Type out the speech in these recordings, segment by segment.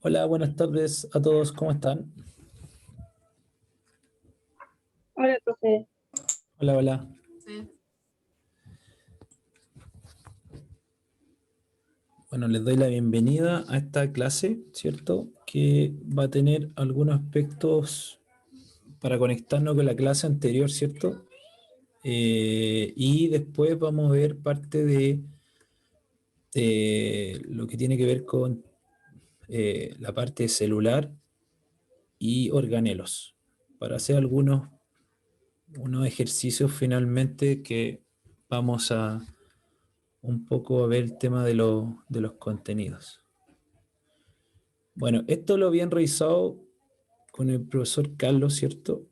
Hola, buenas tardes a todos, ¿cómo están? Hola, profe. Hola, hola. Sí. Bueno, les doy la bienvenida a esta clase, ¿cierto? Que va a tener algunos aspectos para conectarnos con la clase anterior, ¿cierto? Y después vamos a ver parte de lo que tiene que ver con la parte celular y organelos, para hacer unos ejercicios finalmente que vamos a un poco a ver el tema de los contenidos. Bueno, esto lo habían revisado con el profesor Carlos, ¿cierto?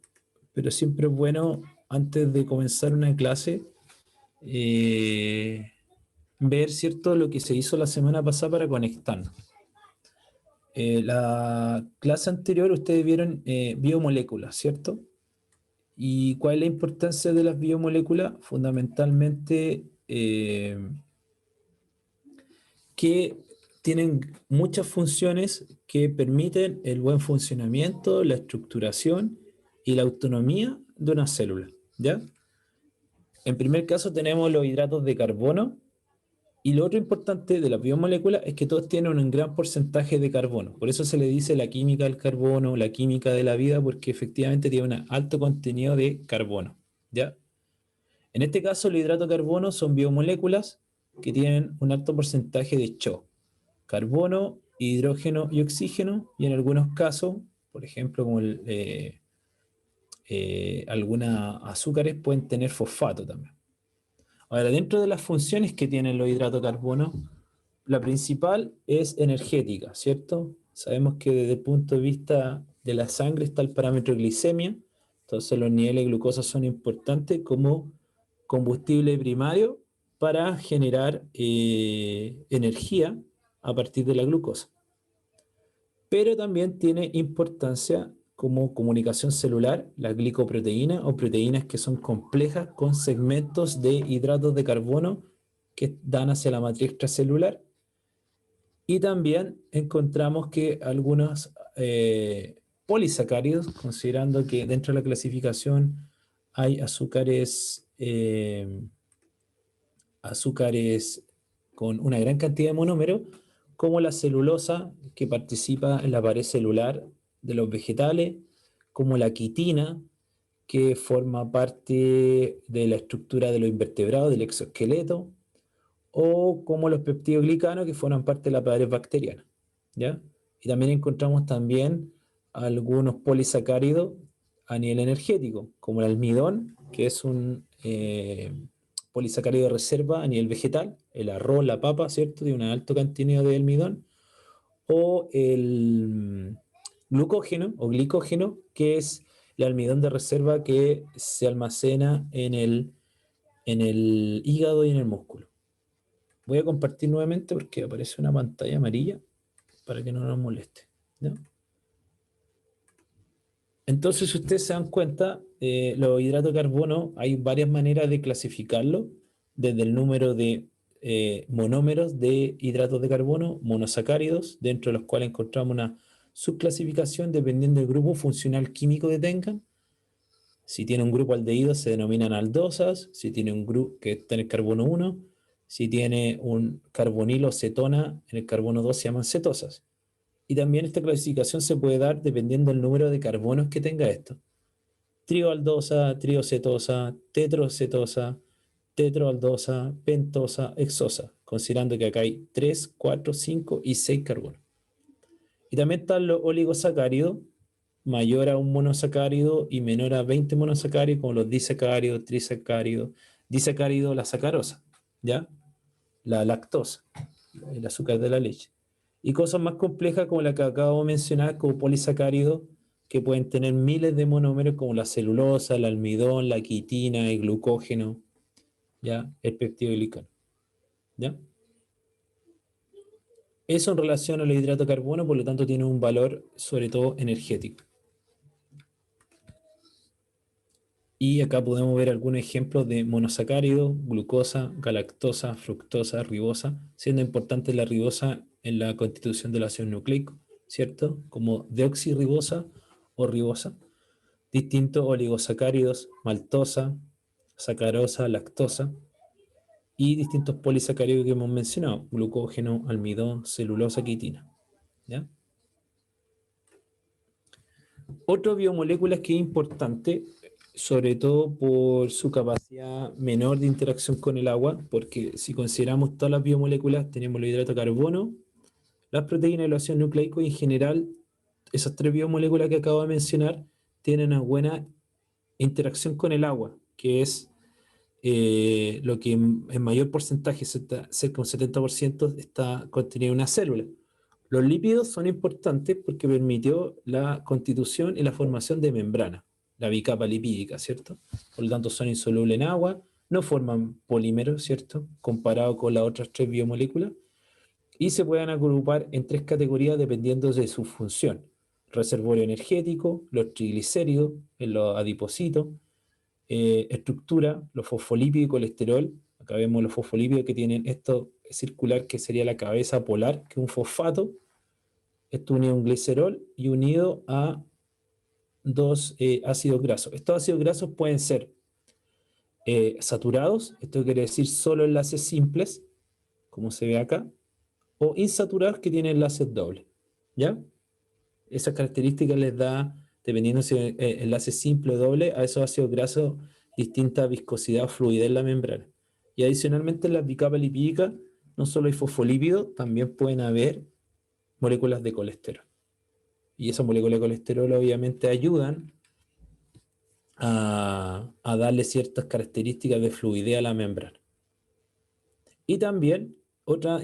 Pero siempre es bueno, antes de comenzar una clase, eh, ver, ¿cierto?, lo que se hizo la semana pasada para conectarnos. La clase anterior ustedes vieron biomoléculas, ¿cierto? ¿Y cuál es la importancia de las biomoléculas? Fundamentalmente, que tienen muchas funciones que permiten el buen funcionamiento, la estructuración y la autonomía de una célula, ¿ya? En primer caso tenemos los hidratos de carbono, y lo otro importante de las biomoléculas es que todos tienen un gran porcentaje de carbono. Por eso se le dice la química del carbono, la química de la vida, porque efectivamente tiene un alto contenido de carbono, ¿ya? En este caso, los hidratos de carbono son biomoléculas que tienen un alto porcentaje de CHO, carbono, hidrógeno y oxígeno, y en algunos casos, por ejemplo, como algunas azúcares pueden tener fosfato también. Ahora, dentro de las funciones que tienen los hidratos de carbono, la principal es energética, ¿cierto? Sabemos que desde el punto de vista de la sangre está el parámetro de glicemia, entonces los niveles de glucosa son importantes como combustible primario para generar energía a partir de la glucosa. Pero también tiene importancia como comunicación celular la glicoproteína o proteínas que son complejas con segmentos de hidratos de carbono que dan hacia la matriz extracelular. Y también encontramos que algunos polisacáridos, considerando que dentro de la clasificación hay azúcares con una gran cantidad de monómeros, como la celulosa, que participa en la pared celular de los vegetales, como la quitina, que forma parte de la estructura de los invertebrados, del exoesqueleto, o como los peptidoglicanos, que forman parte de la pared bacteriana, ¿ya? Y también encontramos también algunos polisacáridos a nivel energético, como el almidón, que es un polisacárido de reserva a nivel vegetal, el arroz, la papa, ¿cierto? De un alto contenido de almidón, o el glucógeno o glicógeno, que es el almidón de reserva que se almacena en el hígado y en el músculo. Voy a compartir nuevamente porque aparece una pantalla amarilla para que no nos moleste, ¿no? Entonces, si ustedes se dan cuenta, los hidratos de carbono hay varias maneras de clasificarlo, desde el número de monómeros de hidratos de carbono, monosacáridos, dentro de los cuales encontramos una subclasificación dependiendo del grupo funcional químico que tengan. Si tiene un grupo aldehído se denominan aldosas, si tiene un grupo que está en el carbono 1, si tiene un carbonilo cetona en el carbono 2 se llaman cetosas. Y también esta clasificación se puede dar dependiendo del número de carbonos que tenga esto. Trioaldosa, triocetosa, tetrocetosa, tetroaldosa, pentosa, hexosa, considerando que acá hay 3, 4, 5 y 6 carbonos. Y también están los oligosacáridos, mayor a un monosacárido y menor a 20 monosacáridos, como los disacáridos, trisacáridos, disacárido, la sacarosa, ¿ya? La lactosa, el azúcar de la leche. Y cosas más complejas como la que acabo de mencionar, como polisacáridos, que pueden tener miles de monómeros, como la celulosa, el almidón, la quitina, el glucógeno, ¿ya? El peptidoglicano, ¿ya? Eso en relación al hidrato de carbono, por lo tanto, tiene un valor sobre todo energético. Y acá podemos ver algunos ejemplos de monosacáridos, glucosa, galactosa, fructosa, ribosa, siendo importante la ribosa en la constitución del ácido nucleico, ¿cierto? Como deoxirribosa o ribosa, distintos oligosacáridos, maltosa, sacarosa, lactosa, y distintos polisacáridos que hemos mencionado, glucógeno, almidón, celulosa, quitina, ¿ya? Otra biomolécula que es importante, sobre todo por su capacidad menor de interacción con el agua, porque si consideramos todas las biomoléculas, tenemos los hidratos de carbono, las proteínas y los ácidos nucleicos, y en general, esas tres biomoléculas que acabo de mencionar tienen una buena interacción con el agua, que es lo que en mayor porcentaje, cerca de un 70%, está contenido en una célula. Los lípidos son importantes porque permitió la constitución y la formación de membrana, la bicapa lipídica, ¿cierto? Por lo tanto, son insolubles en agua, no forman polímeros, ¿cierto? Comparado con las otras tres biomoléculas, y se pueden agrupar en tres categorías dependiendo de su función: reservorio energético, los triglicéridos, los adipocitos, estructura, los fosfolípidos y colesterol. Acá vemos los fosfolípidos que tienen esto circular, que sería la cabeza polar, que es un fosfato, esto unido a un glicerol y unido a dos ácidos grasos. Estos ácidos grasos pueden ser saturados, esto quiere decir solo enlaces simples, como se ve acá, o insaturados, que tienen enlaces dobles, ¿ya? Esas características les da, dependiendo si es enlace simple o doble, a esos ácidos grasos distinta viscosidad o fluidez en la membrana. Y adicionalmente en la bicapa lipídica no solo hay fosfolípidos, también pueden haber moléculas de colesterol. Y esas moléculas de colesterol obviamente ayudan a darle ciertas características de fluidez a la membrana. Y también otra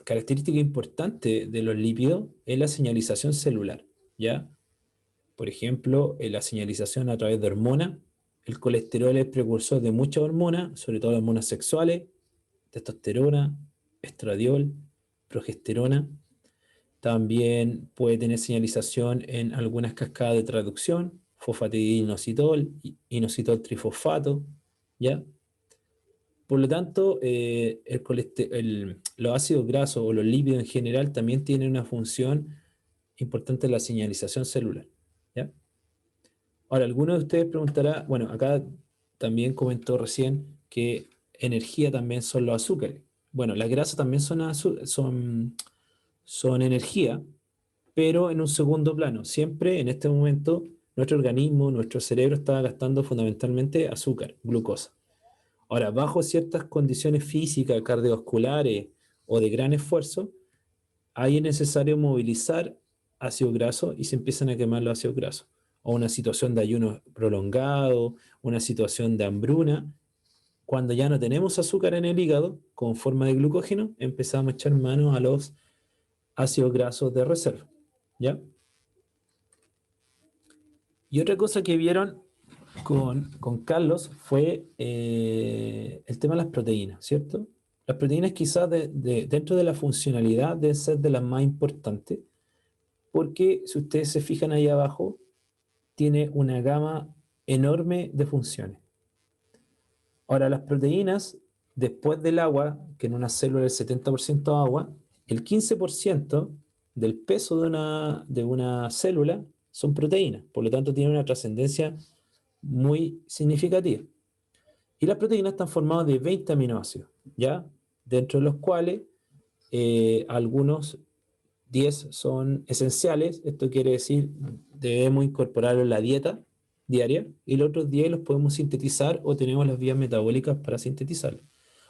característica importante de los lípidos es la señalización celular, ¿ya? Por ejemplo, la señalización a través de hormonas. El colesterol es precursor de muchas hormonas, sobre todo hormonas sexuales: testosterona, estradiol, progesterona. También puede tener señalización en algunas cascadas de traducción: fosfatidinoinositol, inositol trifosfato, ¿ya? Por lo tanto, los ácidos grasos o los lípidos en general también tienen una función importante en la señalización celular, ¿ya? Ahora, alguno de ustedes preguntará, bueno, acá también comentó recién que energía también son los azúcares. Bueno, las grasas también son energía, pero en un segundo plano. Siempre en este momento nuestro organismo, nuestro cerebro está gastando fundamentalmente azúcar, glucosa. Ahora, bajo ciertas condiciones físicas, cardiovasculares o de gran esfuerzo, ahí es necesario movilizar ácido graso y se empiezan a quemar los ácidos grasos. O una situación de ayuno prolongado, una situación de hambruna. Cuando ya no tenemos azúcar en el hígado con forma de glucógeno, empezamos a echar mano a los ácidos grasos de reserva, ¿ya? Y otra cosa que vieron con Carlos fue el tema de las proteínas, ¿cierto? Las proteínas quizás dentro de la funcionalidad deben ser de las más importantes, porque si ustedes se fijan ahí abajo, tiene una gama enorme de funciones. Ahora, las proteínas, después del agua, que en una célula es el 70% agua, el 15% del peso de una célula son proteínas, por lo tanto tiene una trascendencia muy significativa. Y las proteínas están formadas de 20 aminoácidos, ¿ya? Dentro de los cuales algunos 10 son esenciales. Esto quiere decir, debemos incorporarlos en la dieta diaria, y los otros 10 los podemos sintetizar o tenemos las vías metabólicas para sintetizarlos.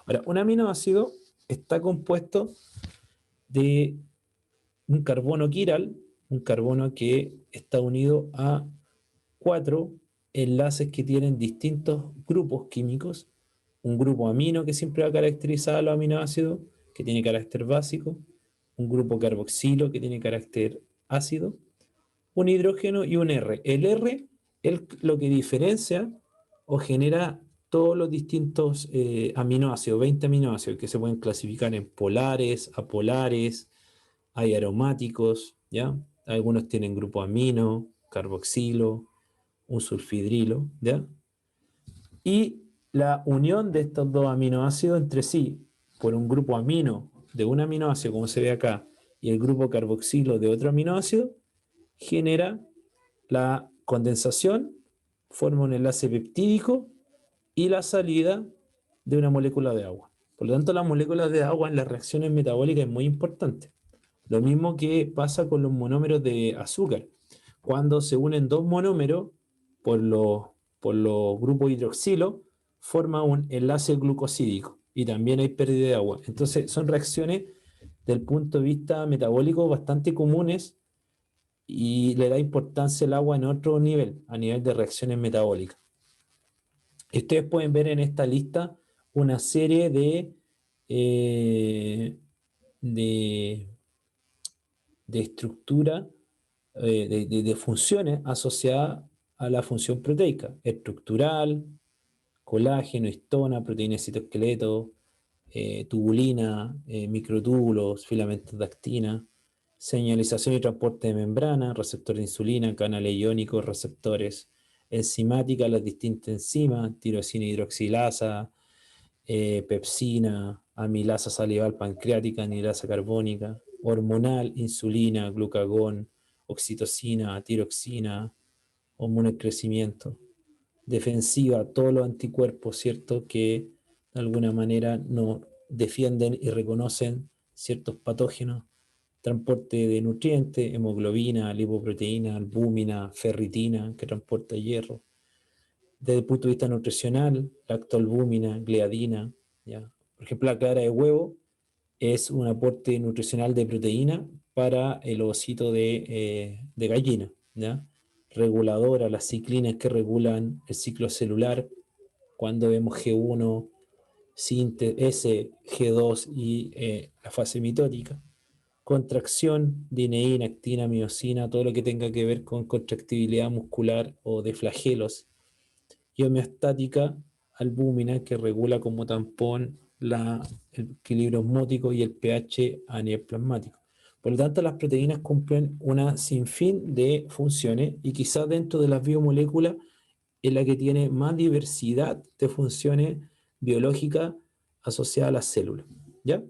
Ahora, un aminoácido está compuesto de un carbono quiral, un carbono que está unido a 4 enlaces que tienen distintos grupos químicos: un grupo amino que siempre va a caracterizar a los aminoácidos, que tiene carácter básico; un grupo carboxilo que tiene carácter ácido; un hidrógeno; y un R. El R es lo que diferencia o genera todos los distintos aminoácidos, 20 aminoácidos, que se pueden clasificar en polares, apolares, hay aromáticos, ¿ya? Algunos tienen grupo amino, carboxilo, un sulfidrilo, ¿ya? Y la unión de estos dos aminoácidos entre sí por un grupo amino de un aminoácido, como se ve acá, y el grupo carboxilo de otro aminoácido, genera la condensación, forma un enlace peptídico y la salida de una molécula de agua. Por lo tanto, las moléculas de agua en las reacciones metabólicas es muy importante. Lo mismo que pasa con los monómeros de azúcar. Cuando se unen dos monómeros por los grupos hidroxilo, forma un enlace glucosídico y también hay pérdida de agua. Entonces, son reacciones del punto de vista metabólico bastante comunes y le da importancia el agua en otro nivel, a nivel de reacciones metabólicas. Y ustedes pueden ver en esta lista una serie eh, de, de estructura, de funciones asociadas a la función proteica, estructural, colágeno, histona, proteína de citoesqueleto, tubulina, microtúbulos, filamentos de actina, señalización y transporte de membrana, receptor de insulina, canales iónicos, receptores, enzimática, las distintas enzimas, tirosina hidroxilasa, pepsina, amilasa salival pancreática, anilasa carbónica, hormonal, insulina, glucagón, oxitocina, tiroxina, hormona del crecimiento, defensiva, todos los anticuerpos, ¿cierto? Que de alguna manera no defienden y reconocen ciertos patógenos, transporte de nutrientes, hemoglobina, lipoproteína, albúmina, ferritina, que transporta hierro. Desde el punto de vista nutricional, lactoalbúmina, gliadina, ¿ya? Por ejemplo, la clara de huevo es un aporte nutricional de proteína para el ovocito de gallina, ¿ya? Reguladora, las ciclinas que regulan el ciclo celular, cuando vemos G1, S, G2 y la fase mitótica. Contracción, dineína, actina, miosina, todo lo que tenga que ver con contractibilidad muscular o de flagelos. Y homeostática, albúmina, que regula como tampón el equilibrio osmótico y el pH a nivel plasmático. Por lo tanto, las proteínas cumplen una sinfín de funciones y quizás dentro de las biomoléculas es la que tiene más diversidad de funciones biológicas asociadas a las células. ¿Ya?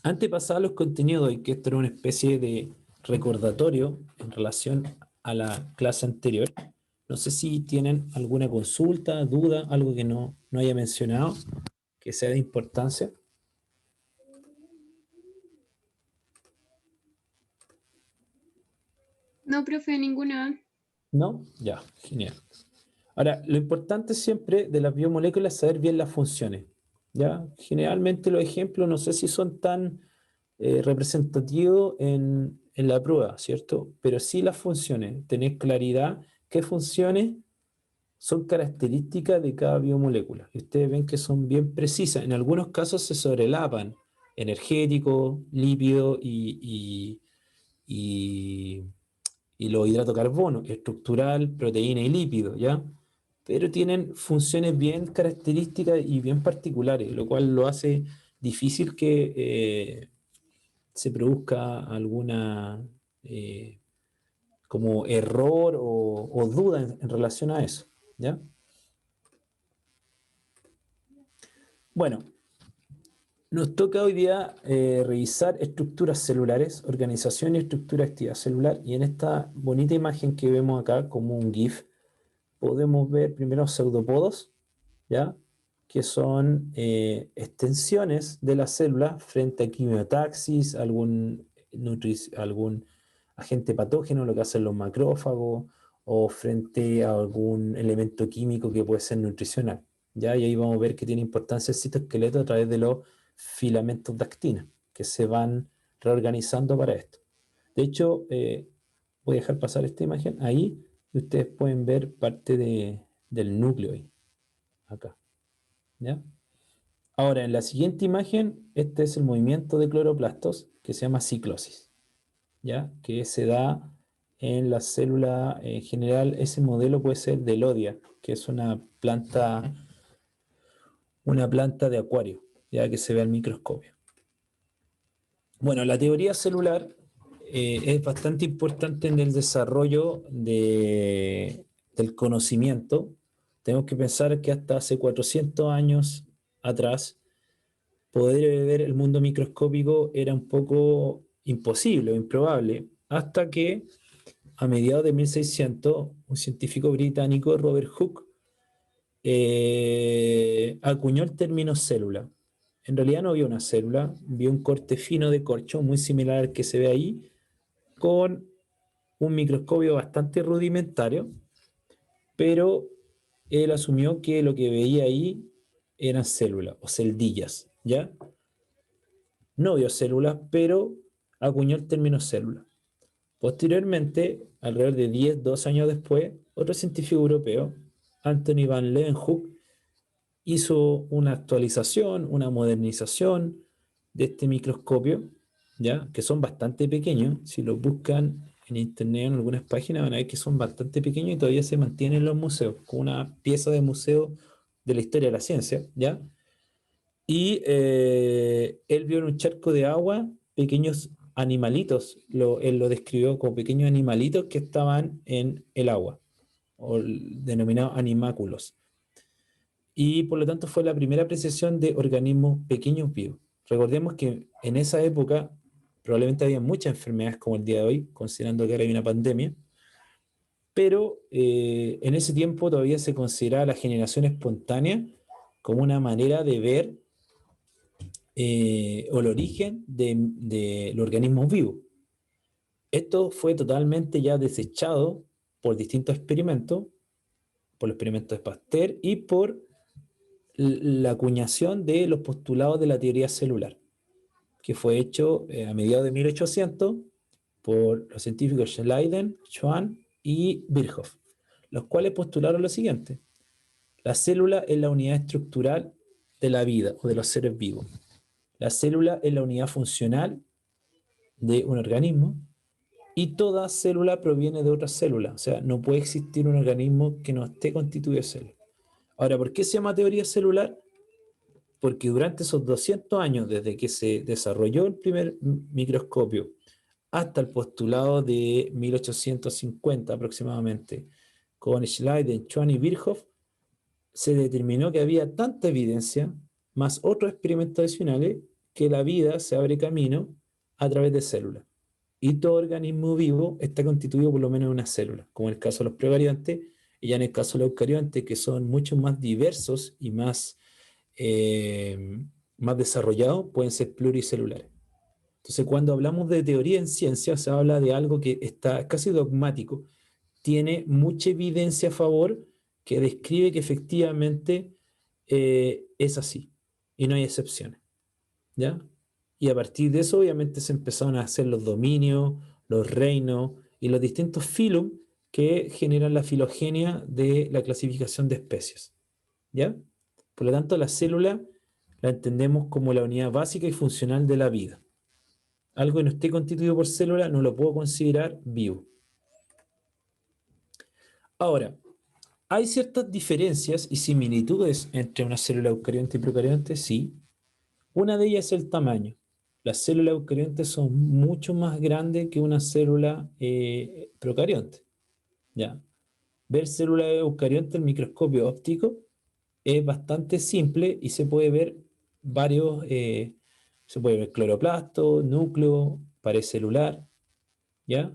Antes de pasar a los contenidos, y que esto era una especie de recordatorio en relación a la clase anterior, no sé si tienen alguna consulta, duda, algo que no haya mencionado, que sea de importancia. No, profe, ninguna. ¿No? Ya, genial. Ahora, lo importante siempre de las biomoléculas es saber bien las funciones. ¿Ya? Generalmente los ejemplos no sé si son tan representativos en la prueba, ¿cierto? Pero sí las funciones, tener claridad qué funciones son características de cada biomolécula. Y ustedes ven que son bien precisas. En algunos casos se sobrelapan energético, lípido y, y los hidratos de carbono, estructural, proteína y lípido, ¿ya? Pero tienen funciones bien características y bien particulares, lo cual lo hace difícil que se produzca alguna como error o duda en relación a eso, ¿ya? Bueno, nos toca hoy día revisar estructuras celulares, organización y estructura de actividad celular, y en esta bonita imagen que vemos acá como un GIF, podemos ver primero pseudopodos, ¿ya? Que son extensiones de la célula frente a quimiotaxis, algún agente patógeno, lo que hacen los macrófagos, o frente a algún elemento químico que puede ser nutricional, ¿ya? Y ahí vamos a ver que tiene importancia el citoesqueleto a través de los filamentos de actina, que se van reorganizando para esto. De hecho, voy a dejar pasar esta imagen ahí, y ustedes pueden ver parte del núcleo ahí, acá, ¿ya? Ahora, en la siguiente imagen, este es el movimiento de cloroplastos que se llama ciclosis, ¿ya? Que se da en la célula en general. Ese modelo puede ser de Lodia, que es una planta de acuario, ya que se ve al microscopio. Bueno, la teoría celular es bastante importante en el desarrollo del conocimiento. Tenemos que pensar que hasta hace 400 años atrás, poder ver el mundo microscópico era un poco imposible o improbable, hasta que a mediados de 1600, un científico británico, Robert Hooke, acuñó el término célula. En realidad no vio una célula, vio un corte fino de corcho, muy similar al que se ve ahí, con un microscopio bastante rudimentario, pero él asumió que lo que veía ahí eran células o celdillas, ¿ya? No vio células, pero acuñó el término célula. Posteriormente, alrededor de 10, 12 años después, otro científico europeo, Anthony van Leeuwenhoek, hizo una actualización, una modernización de este microscopio, ¿ya? Que son bastante pequeños. Si los buscan en internet en algunas páginas van a ver que son bastante pequeños y todavía se mantienen en los museos, como una pieza de museo de la historia de la ciencia, ¿ya? Y él vio en un charco de agua pequeños animalitos, él lo describió como pequeños animalitos que estaban en el agua, o denominados animáculos. Y por lo tanto fue la primera apreciación de organismos pequeños vivos. Recordemos que en esa época probablemente había muchas enfermedades como el día de hoy, considerando que ahora hay una pandemia, pero en ese tiempo todavía se consideraba la generación espontánea como una manera de ver o el origen de los organismos vivos. Esto fue totalmente ya desechado por distintos experimentos, por los experimentos de Pasteur y por la acuñación de los postulados de la teoría celular, que fue hecho a mediados de 1800 por los científicos Schleiden, Schwann y Virchow, los cuales postularon lo siguiente: la célula es la unidad estructural de la vida o de los seres vivos. La célula es la unidad funcional de un organismo y toda célula proviene de otra célula. O sea, no puede existir un organismo que no esté constituido de células. Ahora, ¿por qué se llama teoría celular? Porque durante esos 200 años, desde que se desarrolló el primer microscopio hasta el postulado de 1850 aproximadamente, con Schleiden, Schwann y Virchow, se determinó que había tanta evidencia, más otros experimentos adicionales, que la vida se abre camino a través de células. Y todo organismo vivo está constituido por lo menos de una célula, como en el caso de los procariontes, y ya en el caso de los eucariontes, que son mucho más diversos y más desarrollados, pueden ser pluricelulares. Entonces, cuando hablamos de teoría en ciencia, se habla de algo que está casi dogmático, tiene mucha evidencia a favor que describe que efectivamente es así y no hay excepciones, ¿ya? Y a partir de eso, obviamente, se empezaron a hacer los dominios, los reinos y los distintos filum que generan la filogenia de la clasificación de especies, ¿ya? Por lo tanto, la célula la entendemos como la unidad básica y funcional de la vida. Algo que no esté constituido por célula no lo puedo considerar vivo. Ahora, ¿hay ciertas diferencias y similitudes entre una célula eucarionte y procarionte? Sí. Una de ellas es el tamaño. Las células eucariontes son mucho más grandes que una célula procarionte, ¿ya? Ver células eucariontes en microscopio óptico es bastante simple y se puede ver varios, se puede ver cloroplasto, núcleo, pared celular, ¿ya?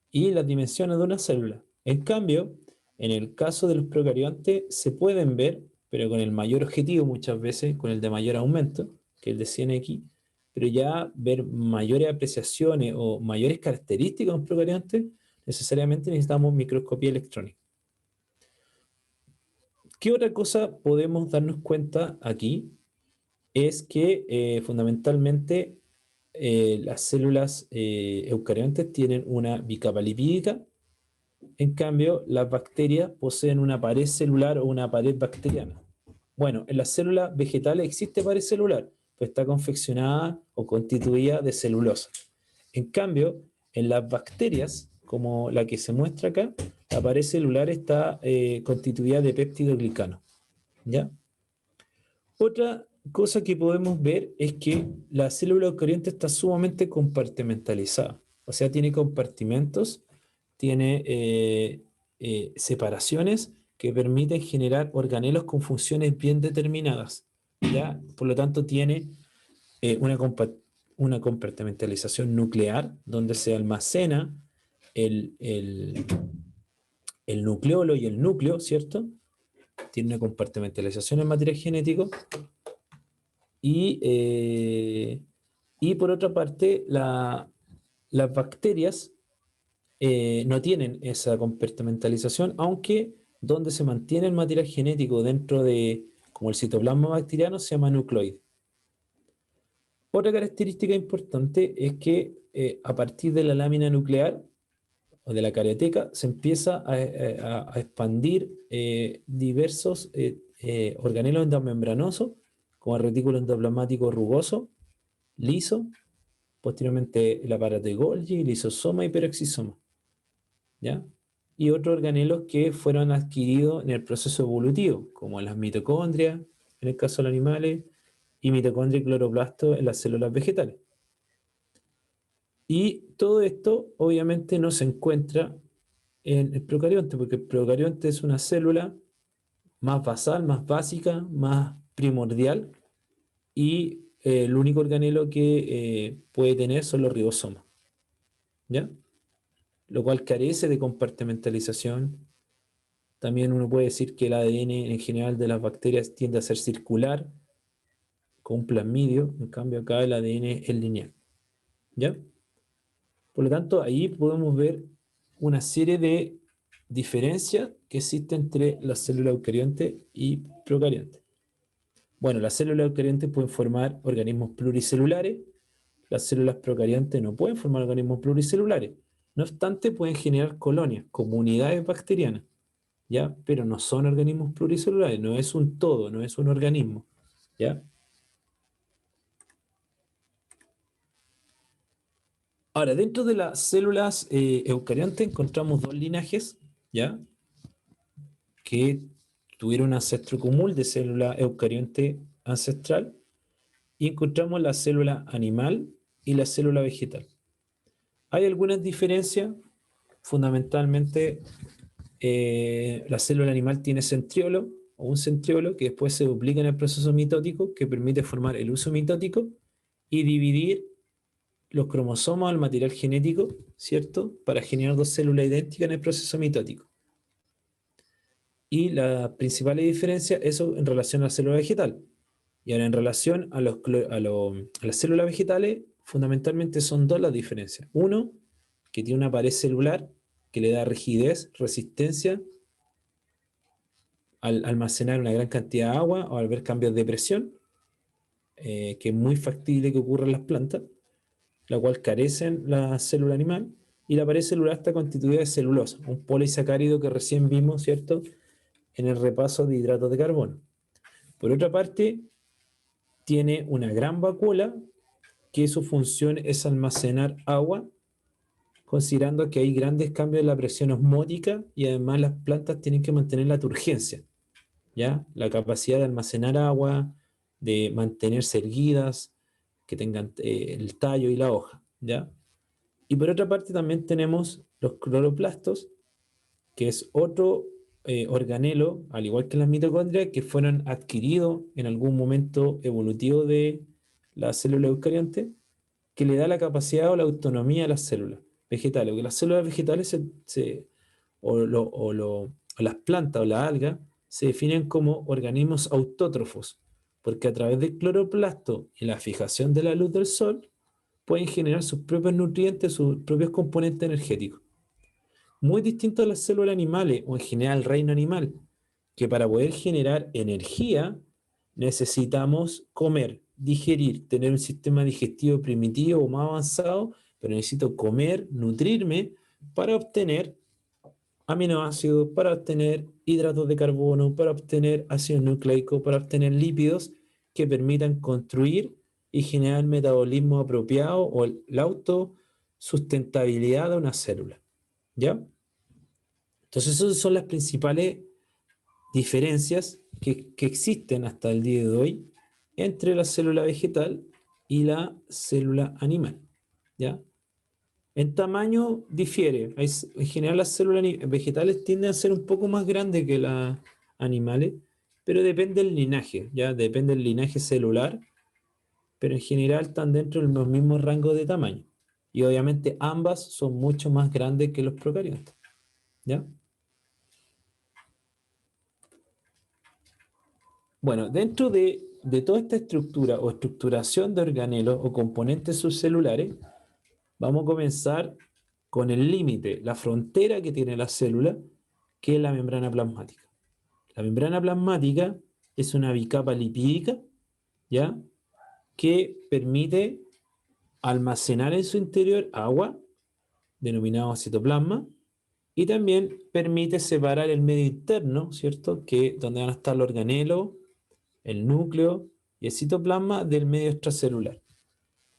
Y las dimensiones de una célula. En cambio, en el caso de los procariontes se pueden ver, pero con el mayor objetivo muchas veces, con el de mayor aumento, que el de 100x, pero ya ver mayores apreciaciones o mayores características de un procarionte, necesariamente necesitamos microscopía electrónica. ¿Qué otra cosa podemos darnos cuenta aquí? Es que fundamentalmente las células eucariontes tienen una bicapa lipídica. En cambio, las bacterias poseen una pared celular o una pared bacteriana. Bueno, en las células vegetales existe pared celular, pues está confeccionada o constituida de celulosa. En cambio, en las bacterias, como la que se muestra acá, la pared celular está constituida de péptidoglicano, ¿ya? Otra cosa que podemos ver es que la célula eucariota está sumamente compartimentalizada, o sea, tiene compartimentos, tiene separaciones que permiten generar organelos con funciones bien determinadas. ¿ya? Por lo tanto, tiene una compartimentalización nuclear donde se almacena el, el, el nucleolo y el núcleo, ¿cierto? Tiene una compartimentalización en material genético y, y por otra parte, las bacterias no tienen esa compartimentalización, aunque donde se mantiene el material genético dentro de, como el citoplasma bacteriano, se llama nucleoide. Otra característica importante es que a partir de la lámina nuclear o de la carioteca se empieza a expandir diversos organelos endomembranosos, como el retículo endoplasmático rugoso, liso, posteriormente el aparato de Golgi, lisosoma y peroxisoma, ¿ya? Y otros organelos que fueron adquiridos en el proceso evolutivo, como las mitocondrias, en el caso de los animales, y mitocondria y cloroplasto en las células vegetales. Y todo esto obviamente no se encuentra en el procarionte, porque el procarionte es una célula más basal, más básica, más primordial, y el único organelo que puede tener son los ribosomas, ¿ya? Lo cual carece de compartimentalización. También uno puede decir que el ADN en general de las bacterias tiende a ser circular, con un plasmidio, en cambio acá el ADN es lineal, ¿ya? Por lo tanto, ahí podemos ver una serie de diferencias que existen entre las células eucariontes y procariontes. Bueno, las células eucariontes pueden formar organismos pluricelulares, las células procariontes no pueden formar organismos pluricelulares. No obstante, pueden generar colonias, comunidades bacterianas, ¿ya? Pero no son organismos pluricelulares, no es un todo, no es un organismo, ¿ya? Ahora, dentro de las células eucariontes encontramos dos linajes, ¿ya? Que tuvieron un ancestro común de célula eucarionte ancestral, y encontramos la célula animal y la célula vegetal. Hay algunas diferencias, fundamentalmente la célula animal tiene centriolo o un centriolo que después se duplica en el proceso mitótico, que permite formar el uso mitótico y dividir los cromosomas al material genético, ¿cierto? Para generar dos células idénticas en el proceso mitótico. Y la principal diferencia, eso en relación a la célula vegetal. Y ahora en relación a las células vegetales, fundamentalmente son dos las diferencias. Uno, que tiene una pared celular que le da rigidez, resistencia al almacenar una gran cantidad de agua o al ver cambios de presión, que es muy factible que ocurra en las plantas, la cual carecen la célula animal, y la pared celular está constituida de celulosa, un polisacárido que recién vimos, ¿cierto?, en el repaso de hidratos de carbono. Por otra parte, tiene una gran vacuola que su función es almacenar agua, considerando que hay grandes cambios en la presión osmótica y además las plantas tienen que mantener la turgencia, ¿ya? La capacidad de almacenar agua, de mantenerse erguidas, que tengan el tallo y la hoja, ¿ya? Y por otra parte también tenemos los cloroplastos, que es otro organelo, al igual que las mitocondrias, que fueron adquiridos en algún momento evolutivo de la célula eucarionte, que le da la capacidad o la autonomía a las células vegetales, porque las células vegetales o las plantas o las algas se definen como organismos autótrofos, porque a través del cloroplasto y la fijación de la luz del sol pueden generar sus propios nutrientes, sus propios componentes energéticos. Muy distinto a las células animales o en general el reino animal, que para poder generar energía necesitamos comer, digerir, tener un sistema digestivo primitivo o más avanzado, pero necesito comer, nutrirme para obtener aminoácidos, para obtener hidratos de carbono, para obtener ácido nucleico, para obtener lípidos que permitan construir y generar el metabolismo apropiado o la autosustentabilidad de una célula, ¿ya? Entonces, esas son las principales diferencias que existen hasta el día de hoy entre la célula vegetal y la célula animal, ¿ya? En tamaño difiere. En general las células vegetales tienden a ser un poco más grandes que las animales, pero depende del linaje, ¿ya? Depende del linaje celular, pero en general están dentro de los mismos rangos de tamaño. Y obviamente ambas son mucho más grandes que los procariontes, ¿ya? Bueno, dentro de toda esta estructura o estructuración de organelos o componentes subcelulares, vamos a comenzar con el límite, la frontera que tiene la célula, que es la membrana plasmática. La membrana plasmática es una bicapa lipídica, ¿ya? Que permite almacenar en su interior agua, denominado citoplasma, y también permite separar el medio interno, ¿cierto? Que donde van a estar los organelos, el núcleo y el citoplasma del medio extracelular.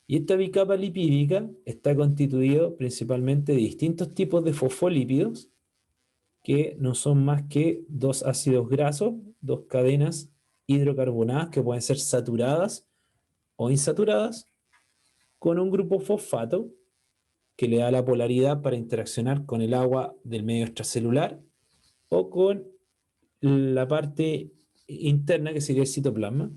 Y esta bicapa lipídica está constituido principalmente de distintos tipos de fosfolípidos, que no son más que dos ácidos grasos, dos cadenas hidrocarbonadas que pueden ser saturadas o insaturadas, con un grupo fosfato que le da la polaridad para interaccionar con el agua del medio extracelular o con la parte interna que sería el citoplasma.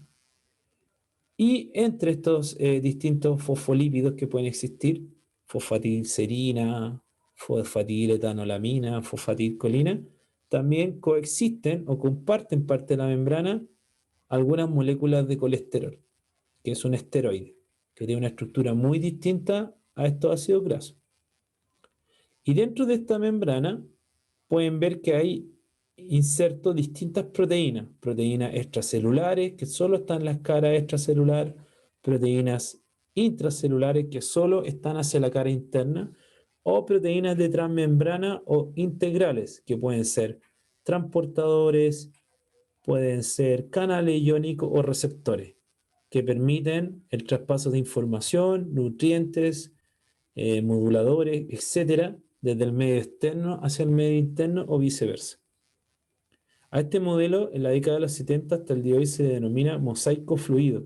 Y entre estos distintos fosfolípidos que pueden existir, fosfatilcerina, fosfatiletanolamina, fosfatilcolina, también coexisten o comparten parte de la membrana algunas moléculas de colesterol, que es un esteroide, que tiene una estructura muy distinta a estos ácidos grasos. Y dentro de esta membrana pueden ver que hay inserto distintas proteínas, proteínas extracelulares que solo están en la cara extracelular, proteínas intracelulares que solo están hacia la cara interna, o proteínas de transmembrana o integrales que pueden ser transportadores, pueden ser canales iónicos o receptores que permiten el traspaso de información, nutrientes, moduladores, etcétera, desde el medio externo hacia el medio interno o viceversa. A este modelo, en la década de los 70 hasta el día de hoy se denomina mosaico fluido,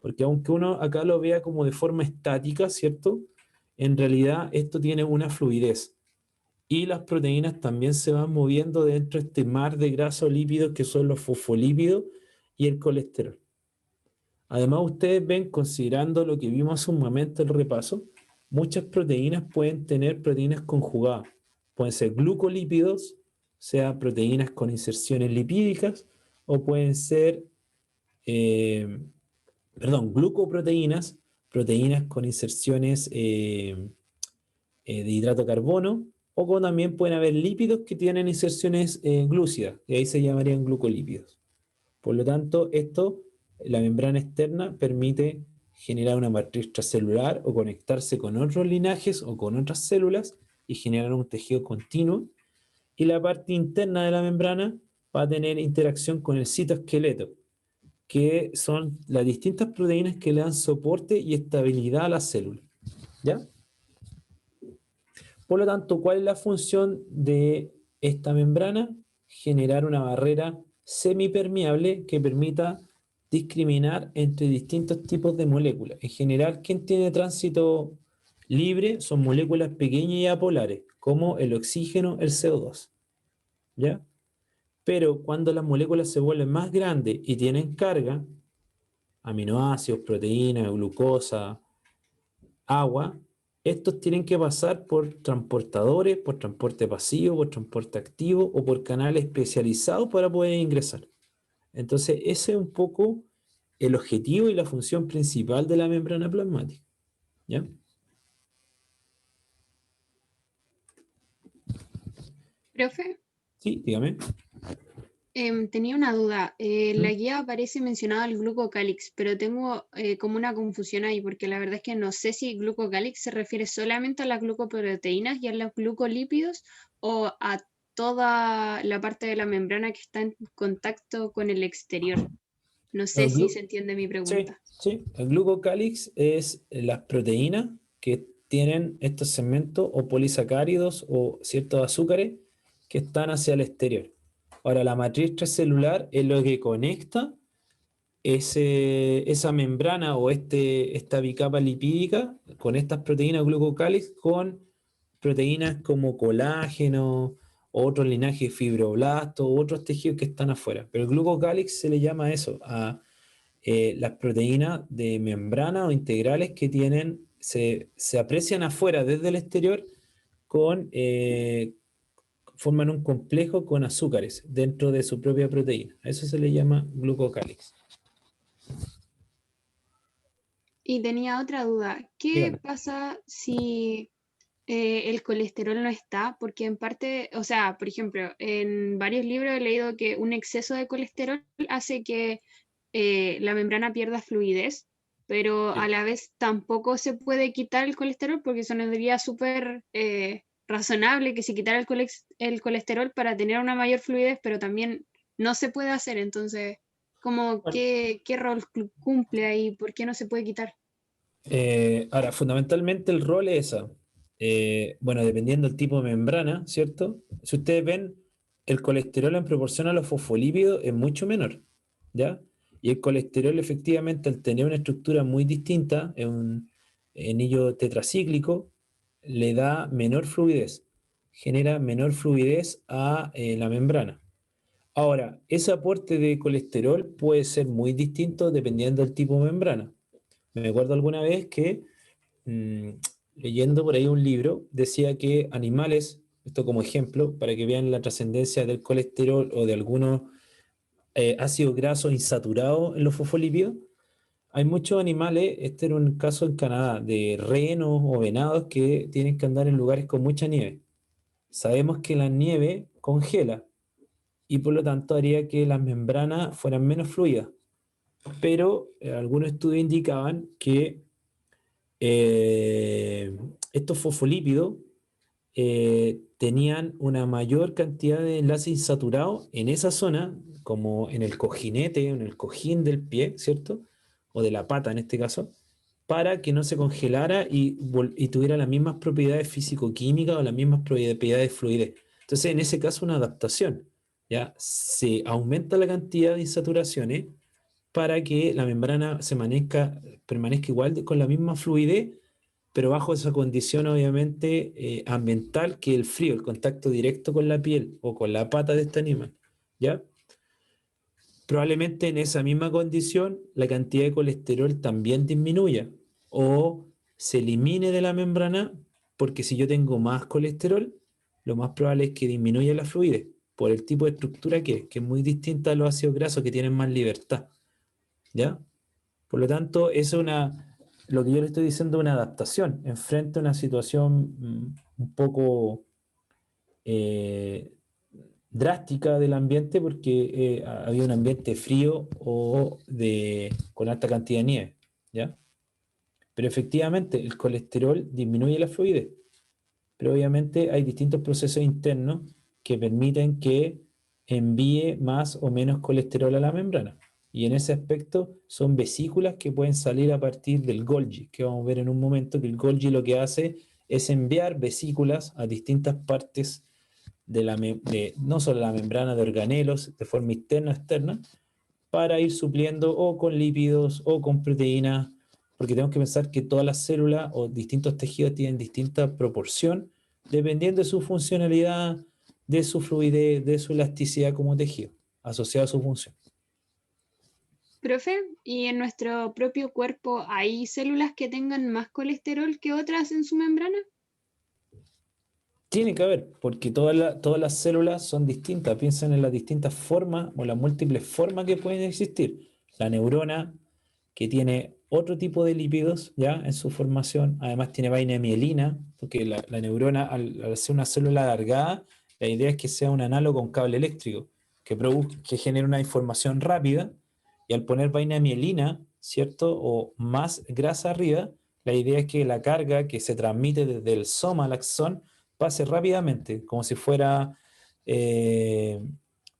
porque aunque uno acá lo vea como de forma estática, ¿cierto? En realidad esto tiene una fluidez. Y las proteínas también se van moviendo dentro de este mar de grasa lípidos que son los fosfolípidos y el colesterol. Además, ustedes ven, considerando lo que vimos hace un momento el repaso, muchas proteínas pueden tener proteínas conjugadas. Pueden ser glucolípidos, sea proteínas con inserciones lipídicas, o pueden ser, glucoproteínas, proteínas con inserciones de hidrato de carbono, o como también pueden haber lípidos que tienen inserciones glúcidas, y ahí se llamarían glucolípidos. Por lo tanto, la membrana externa permite generar una matriz extracelular o conectarse con otros linajes o con otras células y generar un tejido continuo. Y la parte interna de la membrana va a tener interacción con el citoesqueleto, que son las distintas proteínas que le dan soporte y estabilidad a la célula. ¿Ya? Por lo tanto, ¿cuál es la función de esta membrana? Generar una barrera semipermeable que permita discriminar entre distintos tipos de moléculas. En general, ¿quién tiene tránsito libre? Son moléculas pequeñas y apolares, como el oxígeno, el CO2. ¿Ya? Pero cuando las moléculas se vuelven más grandes y tienen carga, aminoácidos, proteínas, glucosa, agua, estos tienen que pasar por transportadores, por transporte pasivo, por transporte activo o por canales especializados para poder ingresar. Entonces, ese es un poco el objetivo y la función principal de la membrana plasmática. ¿Ya? Profe, Sí, dígame. tenía una duda. En la ¿Mm? guía aparece mencionado el glucocálix, pero tengo como una confusión ahí, porque la verdad es que no sé si glucocálix se refiere solamente a las glucoproteínas y a los glucolípidos o a toda la parte de la membrana que está en contacto con el exterior. No sé El si glu- se entiende mi sí, pregunta. sí. El glucocálix es las proteínas que tienen estos segmentos o polisacáridos o ciertos azúcares que están hacia el exterior. Ahora, la matriz extracelular es lo que conecta esa membrana o esta bicapa lipídica con estas proteínas glucocálix con proteínas como colágeno otro linaje de fibroblastos, otros tejidos que están afuera. Pero el glucocálix se le llama a eso, a las proteínas de membrana o integrales que tienen, se aprecian afuera desde el exterior con, forman un complejo con azúcares dentro de su propia proteína. A eso se le llama glucocálix. Y tenía otra duda. ¿Qué Dígame. pasa si el colesterol no está? Porque en parte, o sea, por ejemplo, en varios libros he leído que un exceso de colesterol hace que la membrana pierda fluidez, pero a Sí. la vez tampoco se puede quitar el colesterol porque sonaría súper razonable que se quitara el colesterol para tener una mayor fluidez, pero también no se puede hacer. Entonces, como Bueno, qué rol cumple ahí? ¿Por qué no se puede quitar? ahora, fundamentalmente el rol es esa. Bueno, dependiendo del tipo de membrana, ¿cierto? Si ustedes ven, el colesterol en proporción a los fosfolípidos es mucho menor, ¿ya? Y el colesterol efectivamente al tener una estructura muy distinta, es un anillo tetracíclico, le da menor fluidez, genera menor fluidez a la membrana. Ahora, ese aporte de colesterol puede ser muy distinto dependiendo del tipo de membrana. Me acuerdo alguna vez que mm, leyendo por ahí un libro, decía que animales, esto como ejemplo, para que vean la trascendencia del colesterol o de algunos ácidos grasos insaturados en los fosfolípidos, hay muchos animales, este era un caso en Canadá, de renos o venados que tienen que andar en lugares con mucha nieve. Sabemos que la nieve congela y por lo tanto haría que las membranas fueran menos fluidas, pero algunos estudios indicaban que eh, estos fosfolípidos tenían una mayor cantidad de enlaces insaturados en esa zona, como en el cojinete, en el cojín del pie, ¿cierto? O de la pata en este caso, para que no se congelara y tuviera las mismas propiedades físico-químicas o las mismas propiedades de fluidez. Entonces, en ese caso, una adaptación, ¿ya? Se aumenta la cantidad de insaturaciones para que la membrana permanezca igual con la misma fluidez, pero bajo esa condición obviamente ambiental que el frío, el contacto directo con la piel o con la pata de este animal, ¿ya? Probablemente en esa misma condición la cantidad de colesterol también disminuya o se elimine de la membrana, porque si yo tengo más colesterol, lo más probable es que disminuya la fluidez por el tipo de estructura que es muy distinta a los ácidos grasos que tienen más libertad, ¿ya? Por lo tanto, lo que yo le estoy diciendo es una adaptación en frente a una situación un poco eh, drástica del ambiente porque había un ambiente frío con alta cantidad de nieve, ¿ya? Pero efectivamente el colesterol disminuye la fluidez, pero obviamente hay distintos procesos internos que permiten que envíe más o menos colesterol a la membrana. Y en ese aspecto son vesículas que pueden salir a partir del Golgi, que vamos a ver en un momento que el Golgi lo que hace es enviar vesículas a distintas partes no solo la membrana de organelos de forma interna o externa, para ir supliendo o con lípidos o con proteínas, porque tenemos que pensar que todas las células o distintos tejidos tienen distinta proporción dependiendo de su funcionalidad, de su fluidez, de su elasticidad como tejido, asociado a su función. Profe, ¿y en nuestro propio cuerpo hay células que tengan más colesterol que otras en su membrana? Tiene que haber, porque todas las células son distintas. Piensen en las distintas formas o las múltiples formas que pueden existir. La neurona, que tiene otro tipo de lípidos ya en su formación, además tiene vaina de mielina, porque la neurona, al ser una célula alargada, la idea es que sea un análogo con cable eléctrico, que genere una información rápida, y al poner vaina de mielina, ¿cierto? O más grasa arriba, la idea es que la carga que se transmite desde el soma al axón pase rápidamente, como si fuera eh,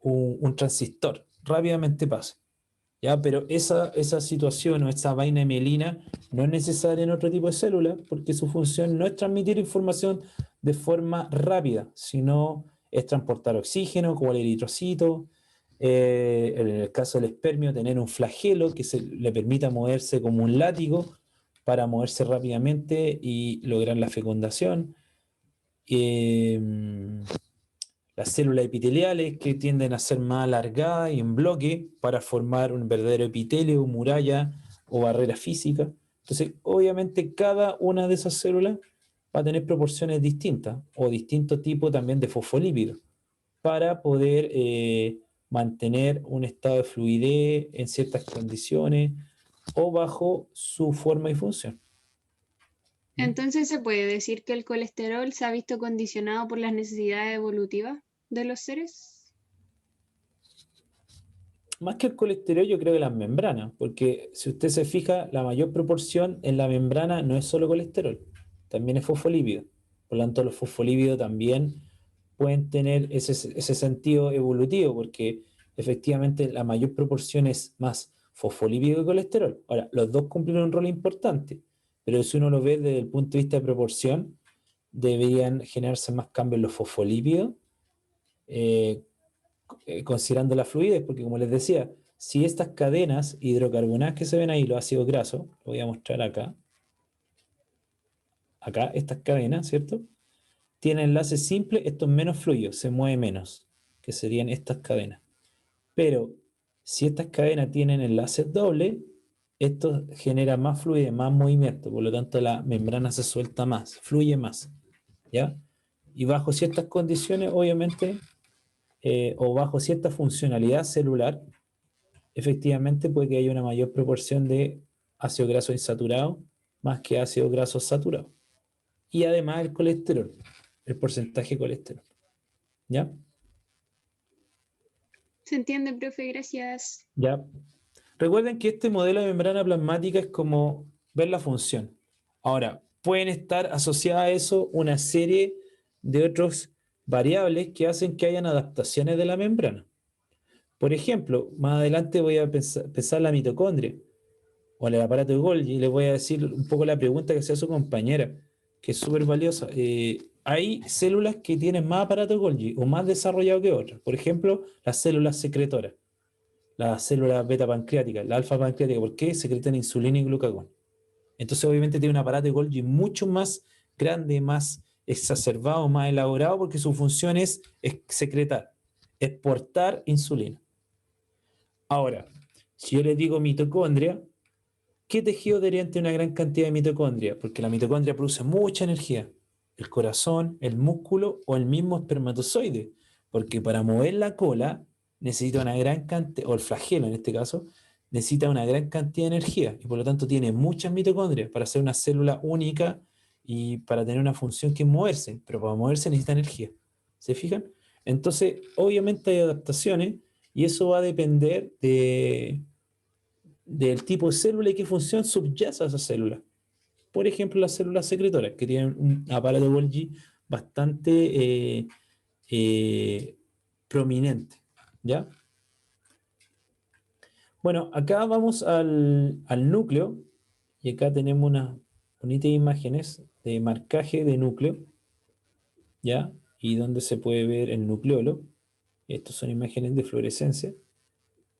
un transistor, rápidamente pasa. ¿Ya? Pero esa situación o esa vaina de mielina no es necesaria en otro tipo de células porque su función no es transmitir información de forma rápida, sino es transportar oxígeno como el eritrocito, en el caso del espermio tener un flagelo que le permita moverse como un látigo para moverse rápidamente y lograr la fecundación. Eh, las células epiteliales que tienden a ser más alargadas y en bloque para formar un verdadero epitelio, muralla o barrera física. Entonces, obviamente, cada una de esas células va a tener proporciones distintas o distintos tipos también de fosfolípidos para poder mantener un estado de fluidez en ciertas condiciones o bajo su forma y función. ¿Mm? Entonces, ¿se puede decir que el colesterol se ha visto condicionado por las necesidades evolutivas de los seres? Más que el colesterol, yo creo que las membranas, porque si usted se fija, la mayor proporción en la membrana no es solo colesterol, también es fosfolípido. Por lo tanto, los fosfolípidos también pueden tener ese sentido evolutivo, porque efectivamente la mayor proporción es más fosfolípido que colesterol. Ahora, los dos cumplen un rol importante, pero si uno lo ve desde el punto de vista de proporción, deberían generarse más cambios en los fosfolípidos, eh, considerando la fluidez, porque como les decía, si estas cadenas hidrocarbonadas que se ven ahí, los ácidos grasos, lo voy a mostrar acá, estas cadenas, ¿cierto? Tienen enlaces simples, esto es menos fluido, se mueve menos, que serían estas cadenas. Pero si estas cadenas tienen enlaces dobles, esto genera más fluidez, más movimiento, por lo tanto la membrana se suelta más, fluye más, ¿ya? Y bajo ciertas condiciones, obviamente, o bajo cierta funcionalidad celular, efectivamente puede que haya una mayor proporción de ácido graso insaturado más que ácido graso saturado. Y además el colesterol, el porcentaje de colesterol. ¿Ya? ¿Se entiende, profe? Gracias. ¿Ya? Recuerden que este modelo de membrana plasmática es como ver la función. Ahora, pueden estar asociadas a eso una serie de otras variables que hacen que hayan adaptaciones de la membrana. Por ejemplo, más adelante voy a pensar la mitocondria o el aparato de Golgi, y les voy a decir un poco la pregunta que hacía su compañera, que es súper valiosa. Hay células que tienen más aparato de Golgi o más desarrollado que otras. Por ejemplo, las células secretoras, las células beta pancreáticas, la alfa pancreática, ¿por qué? Secretan insulina y glucagón. Entonces, obviamente, tiene un aparato de Golgi mucho más grande, más exacerbado, más elaborado, porque su función es secretar, exportar insulina. Ahora, si yo les digo mitocondria, ¿qué tejido deberían tener una gran cantidad de mitocondria? Porque la mitocondria produce mucha energía. El corazón, el músculo o el mismo espermatozoide. Porque para mover la cola necesita una gran cantidad, o el flagelo en este caso, necesita una gran cantidad de energía. Y por lo tanto tiene muchas mitocondrias para ser una célula única y para tener una función que es moverse. Pero para moverse necesita energía. ¿Se fijan? Entonces, obviamente hay adaptaciones y eso va a depender del tipo de célula y qué función subyace a esa célula. Por ejemplo, las células secretoras, que tienen un aparato de Golgi bastante eh, prominente. ¿Ya? Bueno, acá vamos al núcleo y acá tenemos unas bonitas imágenes de marcaje de núcleo, ¿ya? Y donde se puede ver el nucleolo. Estas son imágenes de fluorescencia.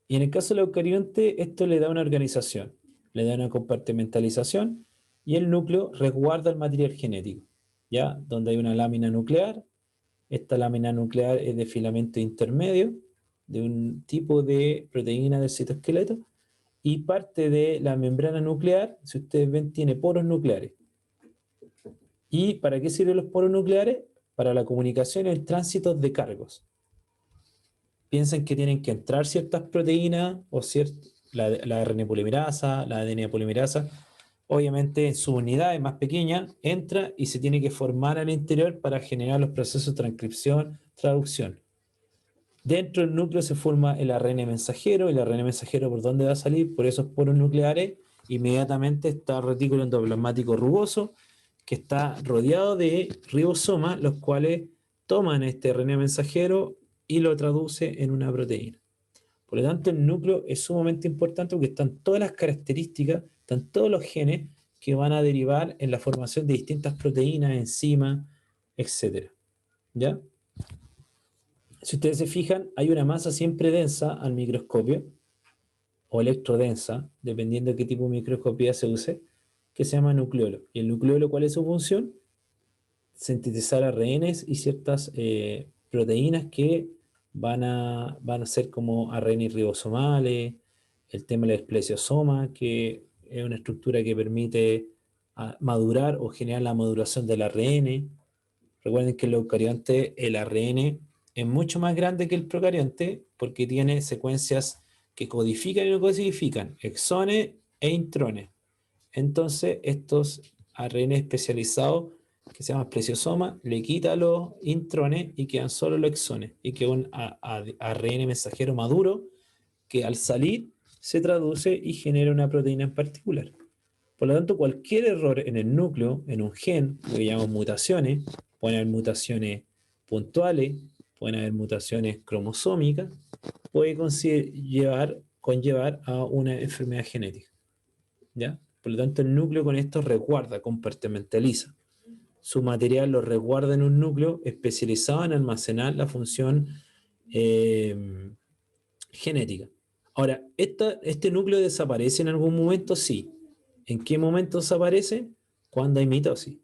Y en el caso del eucarionte, esto le da una organización, le da una compartimentalización y el núcleo resguarda el material genético, ¿ya? Donde hay una lámina nuclear. Esta lámina nuclear es de filamento intermedio, de un tipo de proteína del citoesqueleto, y parte de la membrana nuclear, si ustedes ven, tiene poros nucleares. ¿Y para qué sirven los poros nucleares? Para la comunicación y el tránsito de cargos. Piensan que tienen que entrar ciertas proteínas o la RNA polimerasa, la ADN polimerasa, obviamente en su unidad es más pequeña, entra y se tiene que formar al interior para generar los procesos de transcripción, traducción. Dentro del núcleo se forma el ARN mensajero, y el ARN mensajero ¿por dónde va a salir? Por esos poros nucleares, inmediatamente está el retículo endoplasmático rugoso, que está rodeado de ribosomas, los cuales toman este ARN mensajero y lo traduce en una proteína. Por lo tanto, el núcleo es sumamente importante porque están todas las características, están todos los genes que van a derivar en la formación de distintas proteínas, enzimas, etc. ¿Ya? Si ustedes se fijan, hay una masa siempre densa al microscopio, o electrodensa, dependiendo de qué tipo de microscopía se use, que se llama nucleolo. ¿Y el nucleolo cuál es su función? Sintetizar ARNs y ciertas proteínas que van a ser como ARN ribosomales, el tema del esplesiosoma, que es una estructura que permite madurar o generar la maduración del ARN. Recuerden que en los eucariontes el ARN es mucho más grande que el procarionte porque tiene secuencias que codifican y no codifican, exones e intrones. Entonces, estos ARN especializados, que se llaman plesiosoma, le quita los intrones y quedan solo los exones. Y queda un ARN mensajero maduro que al salir se traduce y genera una proteína en particular. Por lo tanto, cualquier error en el núcleo, en un gen, lo que llamamos mutaciones, pueden haber mutaciones puntuales, pueden haber mutaciones cromosómicas, puede conllevar a una enfermedad genética. ¿Ya? Por lo tanto, el núcleo con esto resguarda, compartimentaliza. Su material lo resguarda en un núcleo especializado en almacenar la función genética. Ahora, ¿este núcleo desaparece en algún momento? Sí. ¿En qué momento desaparece? Cuando hay mitosis.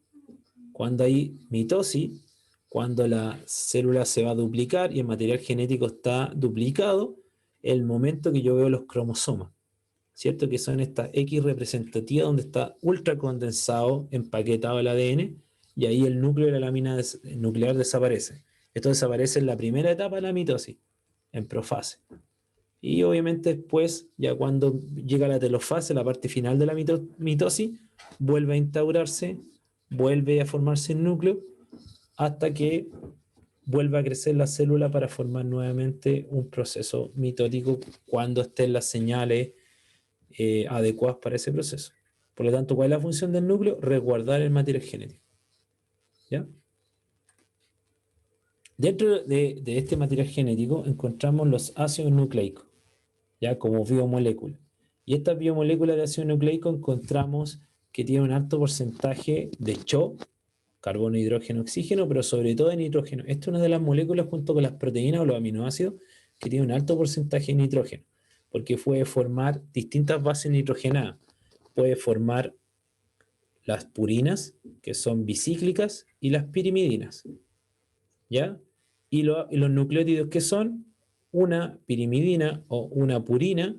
Cuando hay mitosis, cuando la célula se va a duplicar y el material genético está duplicado, el momento que yo veo los cromosomas, ¿cierto? Que son estas X representativas donde está ultra condensado, empaquetado el ADN, y ahí el núcleo de la lámina nuclear desaparece. Esto desaparece en la primera etapa de la mitosis, en profase. Y obviamente después, ya cuando llega la telofase, la parte final de la mitosis, vuelve a instaurarse, vuelve a formarse el núcleo, hasta que vuelva a crecer la célula para formar nuevamente un proceso mitótico cuando estén las señales adecuadas para ese proceso. Por lo tanto, ¿cuál es la función del núcleo? Resguardar el material genético. ¿Ya? Dentro de este material genético encontramos los ácidos nucleicos, ya como biomoléculas. Y estas biomoléculas de ácido nucleico encontramos que tienen un alto porcentaje de CHO, carbono, hidrógeno, oxígeno, pero sobre todo de nitrógeno. Esta es una de las moléculas junto con las proteínas o los aminoácidos que tiene un alto porcentaje de nitrógeno, porque puede formar distintas bases nitrogenadas. Puede formar las purinas, que son bicíclicas, y las pirimidinas. ¿Ya? Y los nucleótidos que son una pirimidina o una purina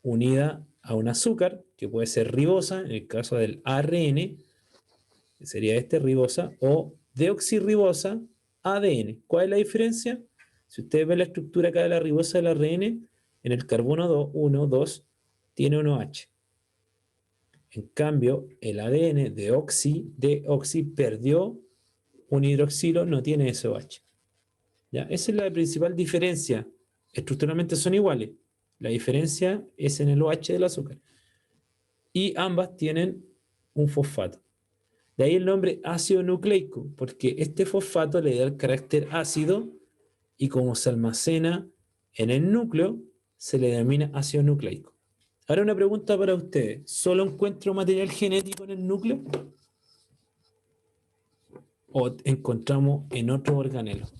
unida a un azúcar, que puede ser ribosa, en el caso del ARN, que sería ribosa, o deoxirribosa ADN. ¿Cuál es la diferencia? Si ustedes ven la estructura acá de la ribosa del ARN, en el carbono 1, 2, tiene un OH. En cambio, el ADN deoxi perdió un hidroxilo, no tiene ese OH. ¿Ya? Esa es la principal diferencia. Estructuralmente son iguales. La diferencia es en el OH del azúcar. Y ambas tienen un fosfato. De ahí el nombre ácido nucleico, porque este fosfato le da el carácter ácido y como se almacena en el núcleo, se le denomina ácido nucleico. Ahora una pregunta para ustedes. ¿Solo encuentro material genético en el núcleo? ¿O encontramos en otros organelos?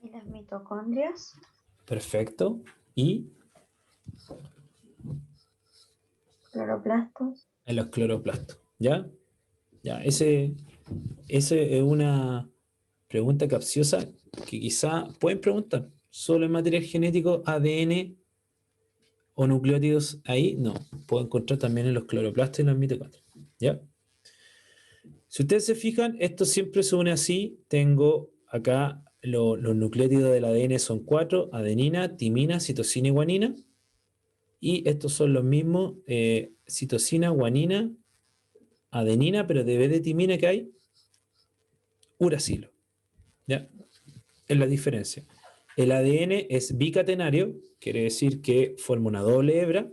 ¿Y las mitocondrias? Perfecto. ¿Y Cloroplastos. en los cloroplastos? ¿Ya? Ya, ese es una pregunta capciosa que quizá pueden preguntar. ¿Solo en material genético, ADN o nucleótidos ahí? No, puedo encontrar también en los cloroplastos y en las mitocondrias. ¿Ya? Si ustedes se fijan, esto siempre se une así. Tengo acá los nucleótidos del ADN son 4, adenina, timina, citosina y guanina. Y estos son los mismos, citosina, guanina, adenina, pero de vez de timina que hay, uracilo. ¿Ya? Es la diferencia. El ADN es bicatenario, quiere decir que forma una doble hebra,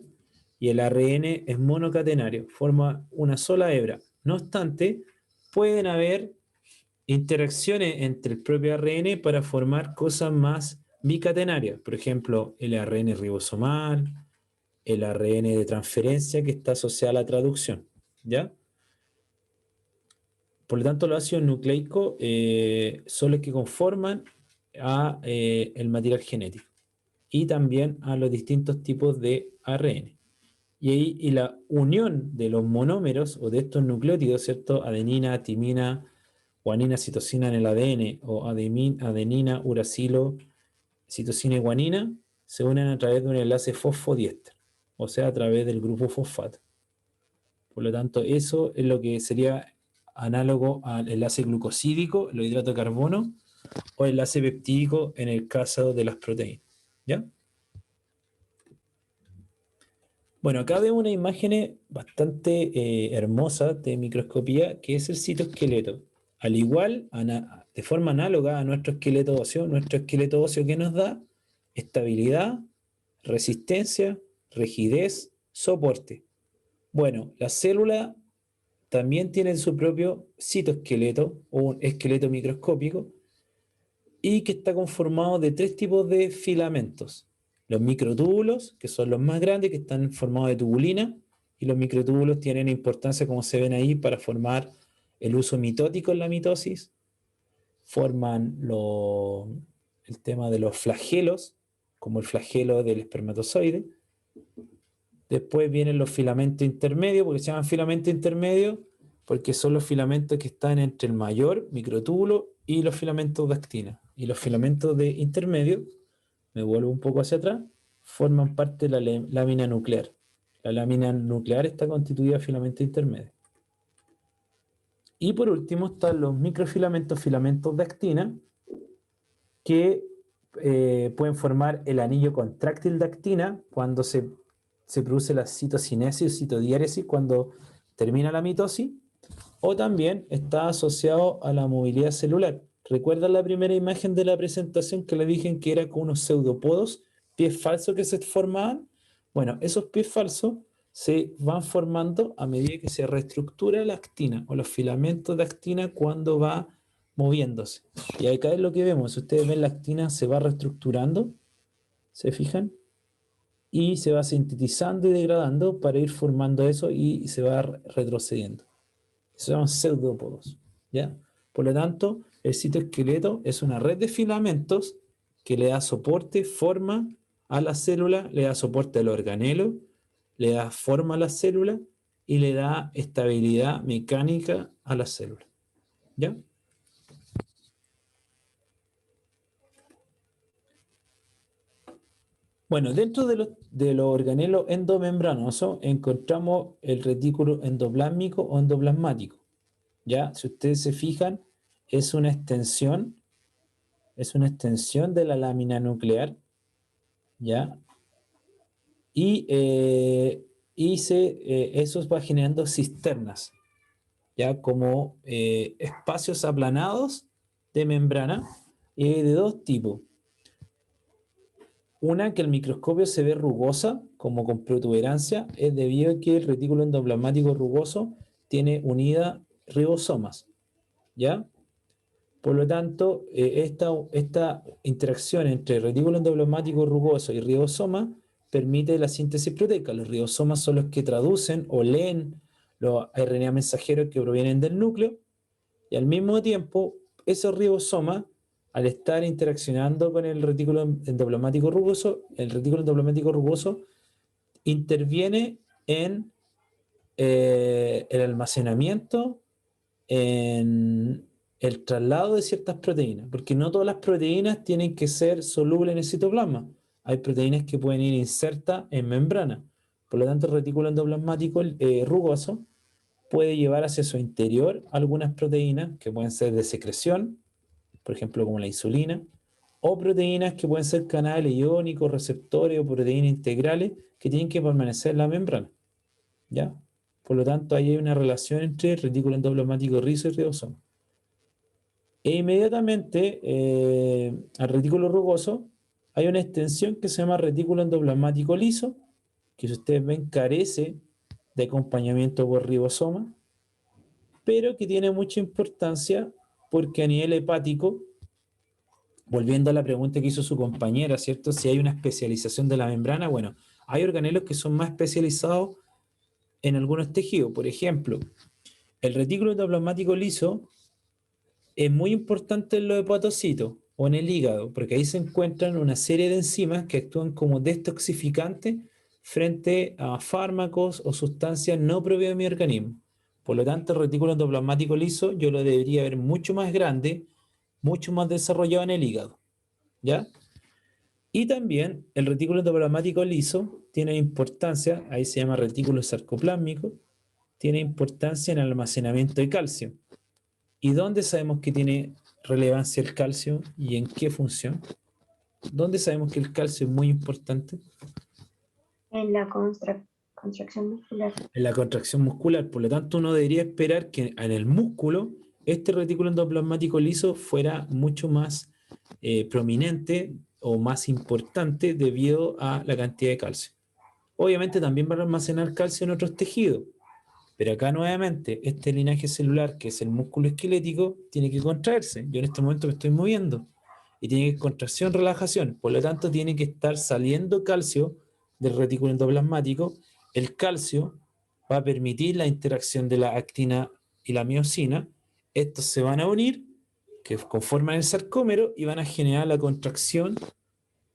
y el ARN es monocatenario, forma una sola hebra. No obstante, pueden haber interacciones entre el propio ARN para formar cosas más bicatenarias. Por ejemplo, el ARN ribosomal, el ARN de transferencia que está asociado a la traducción. ¿Ya? Por lo tanto, los ácidos nucleicos son los que conforman el material genético y también a los distintos tipos de ARN. Y la unión de los monómeros o de estos nucleótidos, ¿cierto? Adenina, timina, guanina, citosina en el ADN, o adenina, uracilo, citosina y guanina, se unen a través de un enlace fosfodiéster, o sea, a través del grupo fosfato. Por lo tanto, eso es lo que sería análogo al enlace glucosídico, los hidratos de carbono, o enlace peptídico en el caso de las proteínas. ¿Ya? Bueno, acá vemos una imagen bastante hermosa de microscopía, que es el citoesqueleto. Al igual, de forma análoga a nuestro esqueleto óseo que nos da estabilidad, resistencia, rigidez, soporte. Bueno, la célula también tiene su propio citoesqueleto o un esqueleto microscópico y que está conformado de 3 tipos de filamentos. Los microtúbulos, que son los más grandes, que están formados de tubulina, y los microtúbulos tienen importancia, como se ven ahí, para formar el uso mitótico en la mitosis. Forman el tema de los flagelos, como el flagelo del espermatozoide. Después vienen los filamentos intermedios, porque se llaman filamentos intermedios, porque son los filamentos que están entre el mayor microtúbulo y los filamentos de actina. Y los filamentos de intermedio, me vuelvo un poco hacia atrás, forman parte de la lámina nuclear. La lámina nuclear está constituida de filamentos intermedios. Y por último están los microfilamentos, filamentos de actina, que pueden formar el anillo contráctil de actina cuando se produce la citocinesis o citodiéresis cuando termina la mitosis, o también está asociado a la movilidad celular. ¿Recuerdan la primera imagen de la presentación que le dije que era con unos pseudopodos, pies falsos que se formaban? Bueno, esos pies falsos se van formando a medida que se reestructura la actina o los filamentos de actina cuando va moviéndose. Y acá es lo que vemos. Si ustedes ven, la actina se va reestructurando, ¿se fijan? Y se va sintetizando y degradando para ir formando eso y se va retrocediendo. Se llaman pseudópodos, ¿ya? Por lo tanto, el citoesqueleto es una red de filamentos que le da soporte, forma a la célula, le da soporte al organelo, le da forma a la célula y le da estabilidad mecánica a la célula, ¿ya? Bueno, dentro de los organelos endomembranosos encontramos el retículo endoplásmico o endoplasmático. ¿Ya? Si ustedes se fijan, es una extensión de la lámina nuclear, ¿ya? Eso va generando cisternas, ¿ya? Como espacios aplanados de membrana de dos tipos. Una, que el microscopio se ve rugosa, como con protuberancia, es debido a que el retículo endoplasmático rugoso tiene unida ribosomas, ¿ya? Por lo tanto, esta interacción entre retículo endoplasmático rugoso y ribosoma permite la síntesis proteica. Los ribosomas son los que traducen o leen los RNA mensajeros que provienen del núcleo, y al mismo tiempo, esos ribosomas, al estar interaccionando con el retículo endoplasmático rugoso, el retículo endoplasmático rugoso interviene en el almacenamiento, en el traslado de ciertas proteínas, porque no todas las proteínas tienen que ser solubles en el citoplasma. Hay proteínas que pueden ir insertas en membrana. Por lo tanto, el retículo endoplasmático rugoso puede llevar hacia su interior algunas proteínas que pueden ser de secreción, por ejemplo, como la insulina, o proteínas que pueden ser canales iónicos, receptores o proteínas integrales que tienen que permanecer en la membrana, ¿ya? Por lo tanto, ahí hay una relación entre el retículo endoplasmático rizo y ribosoma. E inmediatamente al retículo rugoso hay una extensión que se llama retículo endoplasmático liso, que si ustedes ven carece de acompañamiento por ribosoma, pero que tiene mucha importancia porque a nivel hepático, volviendo a la pregunta que hizo su compañera, ¿cierto? Si hay una especialización de la membrana, bueno, hay organelos que son más especializados en algunos tejidos. Por ejemplo, el retículo endoplasmático liso es muy importante en los hepatocitos o en el hígado, porque ahí se encuentran una serie de enzimas que actúan como detoxificantes frente a fármacos o sustancias no propias de mi organismo. Por lo tanto, el retículo endoplasmático liso yo lo debería ver mucho más grande, mucho más desarrollado en el hígado, ¿ya? Y también el retículo endoplasmático liso tiene importancia, ahí se llama retículo sarcoplásmico, tiene importancia en el almacenamiento de calcio. ¿Y dónde sabemos que tiene relevancia el calcio y en qué función? ¿Dónde sabemos que el calcio es muy importante? En la contracción muscular. En la contracción muscular. Por lo tanto, uno debería esperar que en el músculo este retículo endoplasmático liso fuera mucho más prominente o más importante debido a la cantidad de calcio. Obviamente también van a almacenar calcio en otros tejidos, pero acá nuevamente este linaje celular, que es el músculo esquelético, tiene que contraerse. Yo en este momento me estoy moviendo y tiene que contracción, relajación. Por lo tanto, tiene que estar saliendo calcio del retículo endoplasmático. El calcio va a permitir la interacción de la actina y la miosina. Estos se van a unir, que conforman el sarcómero, y van a generar la contracción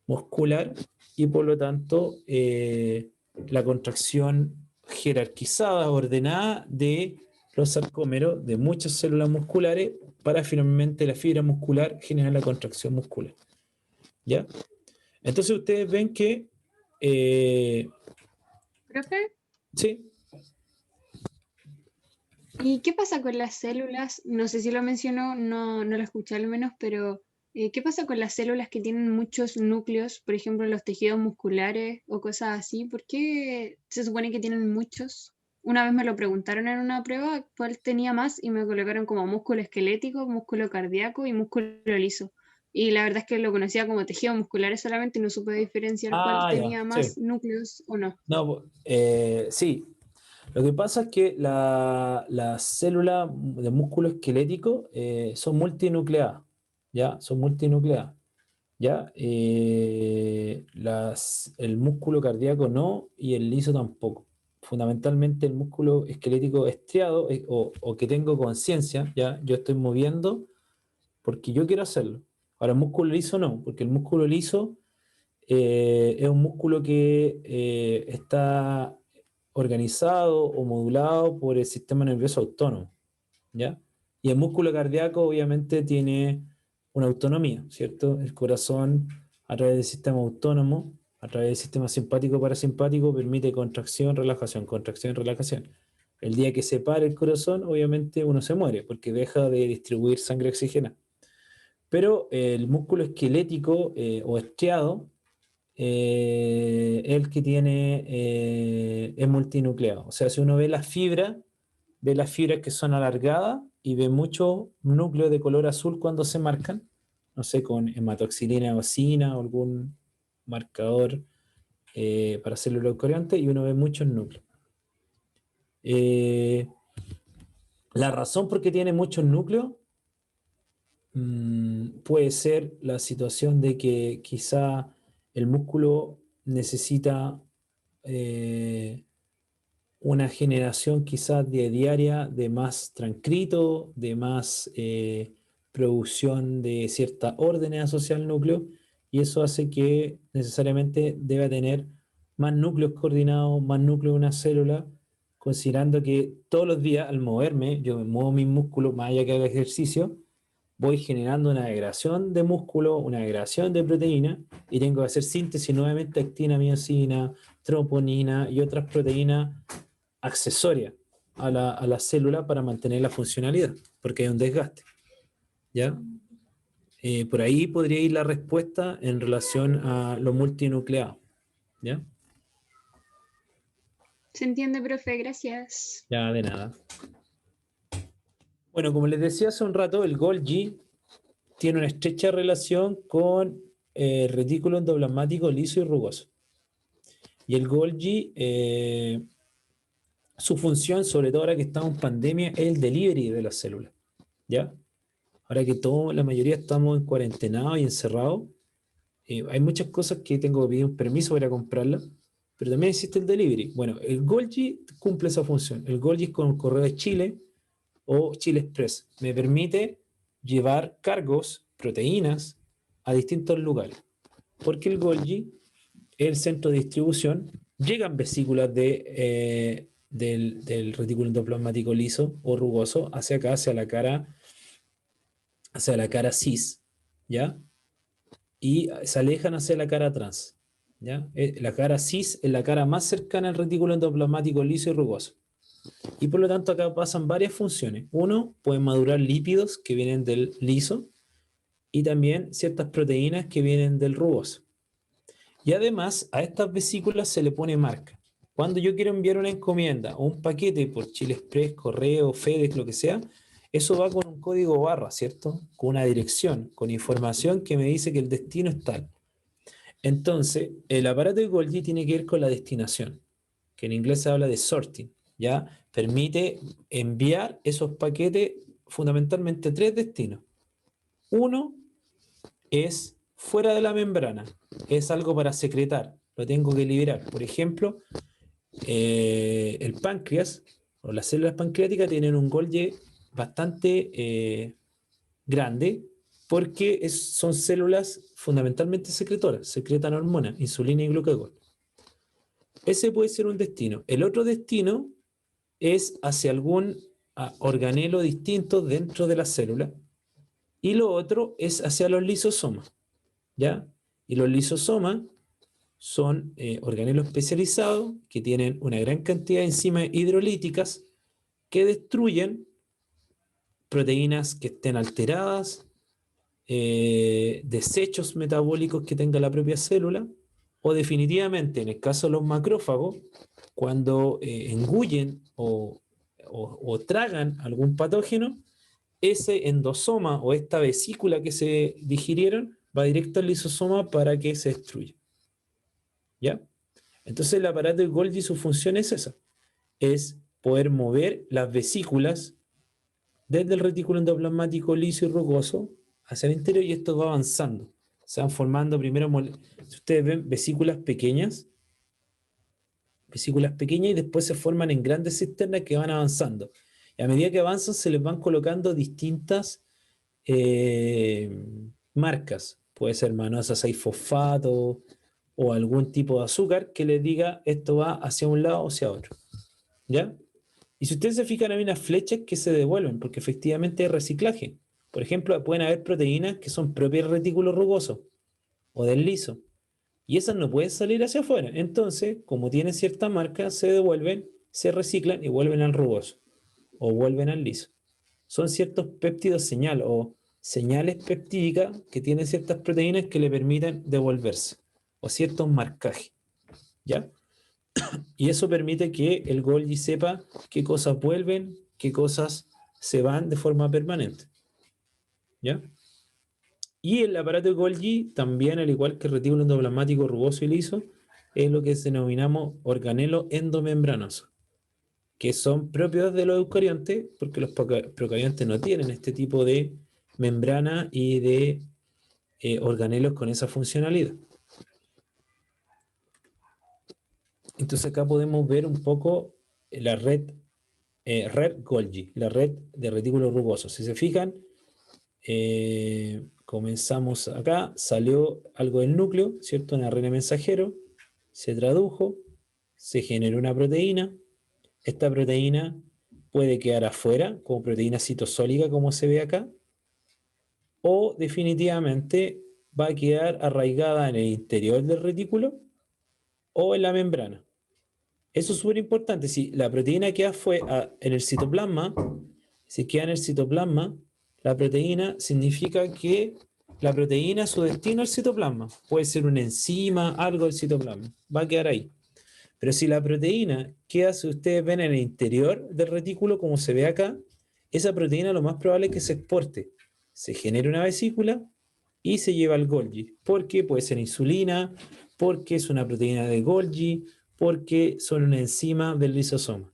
muscular y por lo tanto la contracción jerarquizada, ordenada de los sarcómeros de muchas células musculares para finalmente la fibra muscular generar la contracción muscular. ¿Ya? Entonces ustedes ven que ¿Profe? sí. ¿Y qué pasa con las células? No sé si lo mencionó, no lo escuché al menos, pero ¿qué pasa con las células que tienen muchos núcleos, por ejemplo, los tejidos musculares o cosas así? ¿Por qué se supone que tienen muchos? Una vez me lo preguntaron en una prueba cuál tenía más y me colocaron como músculo esquelético, músculo cardíaco y músculo liso. Y la verdad es que lo conocía como tejidos musculares solamente y no supe diferenciar cuál Ah, ya, tenía más sí. núcleos o no. No, sí. Lo que pasa es que las células de músculo esquelético son multinucleadas, ¿ya? Son multinucleadas, ¿ya? El músculo cardíaco no y el liso tampoco. Fundamentalmente el músculo esquelético estriado o que tengo conciencia, ¿ya? Yo estoy moviendo porque yo quiero hacerlo. Ahora el músculo liso no, porque el músculo liso es un músculo que está organizado o modulado por el sistema nervioso autónomo, ¿ya? Y el músculo cardíaco obviamente tiene una autonomía, ¿cierto? El corazón a través del sistema autónomo, a través del sistema simpático parasimpático, permite contracción, relajación. El día que se para el corazón, obviamente uno se muere porque deja de distribuir sangre oxigenada. Pero el músculo esquelético o estriado el que tiene es multinucleado. O sea, si uno ve las fibras que son alargadas y ve muchos núcleos de color azul cuando se marcan, no sé, con hematoxilina eosina o algún marcador para células eucariontes, y uno ve muchos núcleos. Eh, la razón por qué tiene muchos núcleos puede ser la situación de que quizá el músculo necesita eh, una generación quizás de diaria de más transcrito, de más producción de ciertas órdenes asociadas al núcleo, y eso hace que necesariamente deba tener más núcleos coordinados, más núcleos de una célula, considerando que todos los días al moverme, yo me muevo mis músculos, más allá que haga ejercicio, voy generando una degradación de músculo, una degradación de proteína, y tengo que hacer síntesis nuevamente de actina, miosina, troponina y otras proteínas accesorias a la célula para mantener la funcionalidad, porque hay un desgaste, ¿ya? Por ahí podría ir la respuesta en relación a lo multinucleado, ¿ya? Se entiende, profe, gracias. Ya, de nada. Bueno, como les decía hace un rato, el Golgi tiene una estrecha relación con el retículo endoplasmático liso y rugoso. Y el Golgi, su función, sobre todo ahora que estamos en pandemia, es el delivery de las células, ¿ya? Ahora que la mayoría estamos en cuarentena y encerrados, hay muchas cosas que tengo que pedir un permiso para comprarlas, pero también existe el delivery. Bueno, el Golgi cumple esa función. El Golgi es con el correo de Chile o Chile Express. Me permite llevar cargos, proteínas, a distintos lugares. Porque el Golgi es el centro de distribución llegan vesículas del retículo endoplasmático liso o rugoso hacia acá, hacia la cara cis, ¿ya? Y se alejan hacia la cara trans, ¿ya? La cara cis es la cara más cercana al retículo endoplasmático liso y rugoso. Y por lo tanto acá pasan varias funciones. Uno, pueden madurar lípidos que vienen del liso y también ciertas proteínas que vienen del rugoso. Y además a estas vesículas se le pone marca. Cuando yo quiero enviar una encomienda o un paquete por Chile Express, Correo, FedEx, lo que sea, eso va con un código barra, ¿cierto? Con una dirección, con información que me dice que el destino es tal. Entonces, el aparato de Golgi tiene que ver con la destinación, que en inglés se habla de sorting, ¿ya? Permite enviar esos paquetes fundamentalmente a 3 destinos. Uno es fuera de la membrana, es algo para secretar, lo tengo que liberar. Por ejemplo, el páncreas o las células pancreáticas tienen un Golgi bastante grande porque son células fundamentalmente secretoras, secretan hormonas, insulina y glucagón. Ese puede ser un destino. El otro destino es hacia algún organelo distinto dentro de la célula y lo otro es hacia los lisosomas, ¿ya? Y los lisosomas son organelos especializados que tienen una gran cantidad de enzimas hidrolíticas que destruyen proteínas que estén alteradas, desechos metabólicos que tenga la propia célula, o definitivamente, en el caso de los macrófagos, cuando engullen o tragan algún patógeno, ese endosoma o esta vesícula que se digirieron va directo al lisosoma para que se destruya. ¿Ya? Entonces el aparato de Golgi, su función es esa, es poder mover las vesículas desde el retículo endoplasmático liso y rugoso hacia el interior y esto va avanzando. Se van formando primero, si ustedes ven, vesículas pequeñas y después se forman en grandes cisternas que van avanzando. Y a medida que avanzan se les van colocando distintas marcas. Puede ser manosa 6-fosfato o algún tipo de azúcar que les diga esto va hacia un lado o hacia otro. ¿Ya? Y si ustedes se fijan, hay unas flechas que se devuelven, porque efectivamente hay reciclaje. Por ejemplo, pueden haber proteínas que son propias del retículo rugoso o del liso, y esas no pueden salir hacia afuera. Entonces, como tienen cierta marca, se devuelven, se reciclan y vuelven al rugoso o vuelven al liso. Son ciertos péptidos señal o señales peptídicas que tienen ciertas proteínas que le permiten devolverse, o ciertos marcajes. ¿Ya? Y eso permite que el Golgi sepa qué cosas vuelven, qué cosas se van de forma permanente. ¿Ya? Y el aparato de Golgi también, al igual que el retículo endoplasmático rugoso y liso, es lo que denominamos organelo endomembranoso, que son propios de los eucariontes, porque los procariontes no tienen este tipo de membrana y de organelos con esa funcionalidad. Entonces acá podemos ver un poco la red Golgi, la red de retículos rugosos. Si se fijan, comenzamos acá, salió algo del núcleo, ¿cierto? Un ARN mensajero, se tradujo, se generó una proteína. Esta proteína puede quedar afuera como proteína citosólica, como se ve acá, o definitivamente va a quedar arraigada en el interior del retículo o en la membrana. Eso es súper importante. Si la proteína queda en el citoplasma, si queda en el citoplasma, la proteína significa que la proteína, su destino al citoplasma. Puede ser una enzima, algo del citoplasma. Va a quedar ahí. Pero si la proteína queda, si ustedes ven, en el interior del retículo, como se ve acá, esa proteína lo más probable es que se exporte. Se genere una vesícula y se lleva al Golgi. Porque puede ser insulina, porque es una proteína de Golgi, porque son una enzima del lisosoma.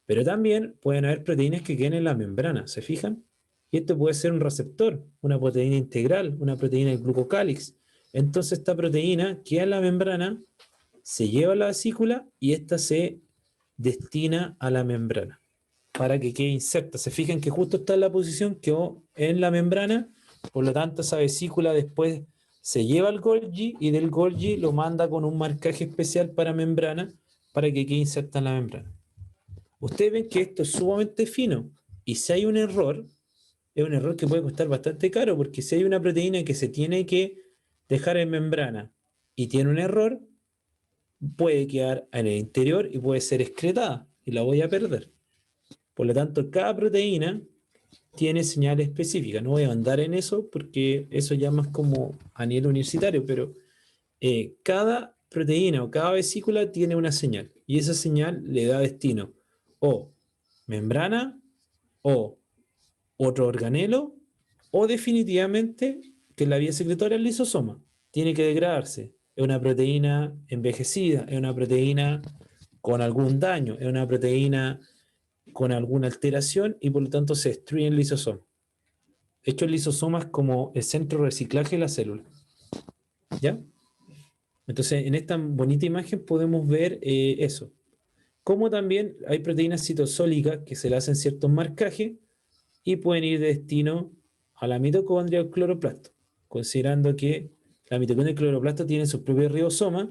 Pero también pueden haber proteínas que queden en la membrana, ¿se fijan? Y esto puede ser un receptor, una proteína integral, una proteína del glucocálix. Entonces esta proteína queda en la membrana, se lleva a la vesícula y esta se destina a la membrana para que quede inserta. Se fijan que justo está en la posición que en la membrana, por lo tanto esa vesícula después se lleva al Golgi y del Golgi lo manda con un marcaje especial para membrana para que quede inserta en la membrana. Ustedes ven que esto es sumamente fino y si hay un error, es un error que puede costar bastante caro porque si hay una proteína que se tiene que dejar en membrana y tiene un error, puede quedar en el interior y puede ser excretada y la voy a perder. Por lo tanto, cada proteína tiene señales específicas. No voy a andar en eso porque eso ya más como a nivel universitario, pero cada proteína o cada vesícula tiene una señal y esa señal le da destino o membrana o otro organelo o definitivamente que la vía secretoria es el lisosoma. Tiene que degradarse. Es una proteína envejecida, es una proteína con algún daño, es una proteína con alguna alteración y por lo tanto se destruye el lisosoma. De hecho, el lisosoma es como el centro de reciclaje de la célula. ¿Ya? Entonces, en esta bonita imagen podemos ver eso. Como también hay proteínas citosólicas que se le hacen ciertos marcajes y pueden ir de destino a la mitocondria o al cloroplasto, considerando que la mitocondria y el cloroplasto tienen sus propios ribosomas,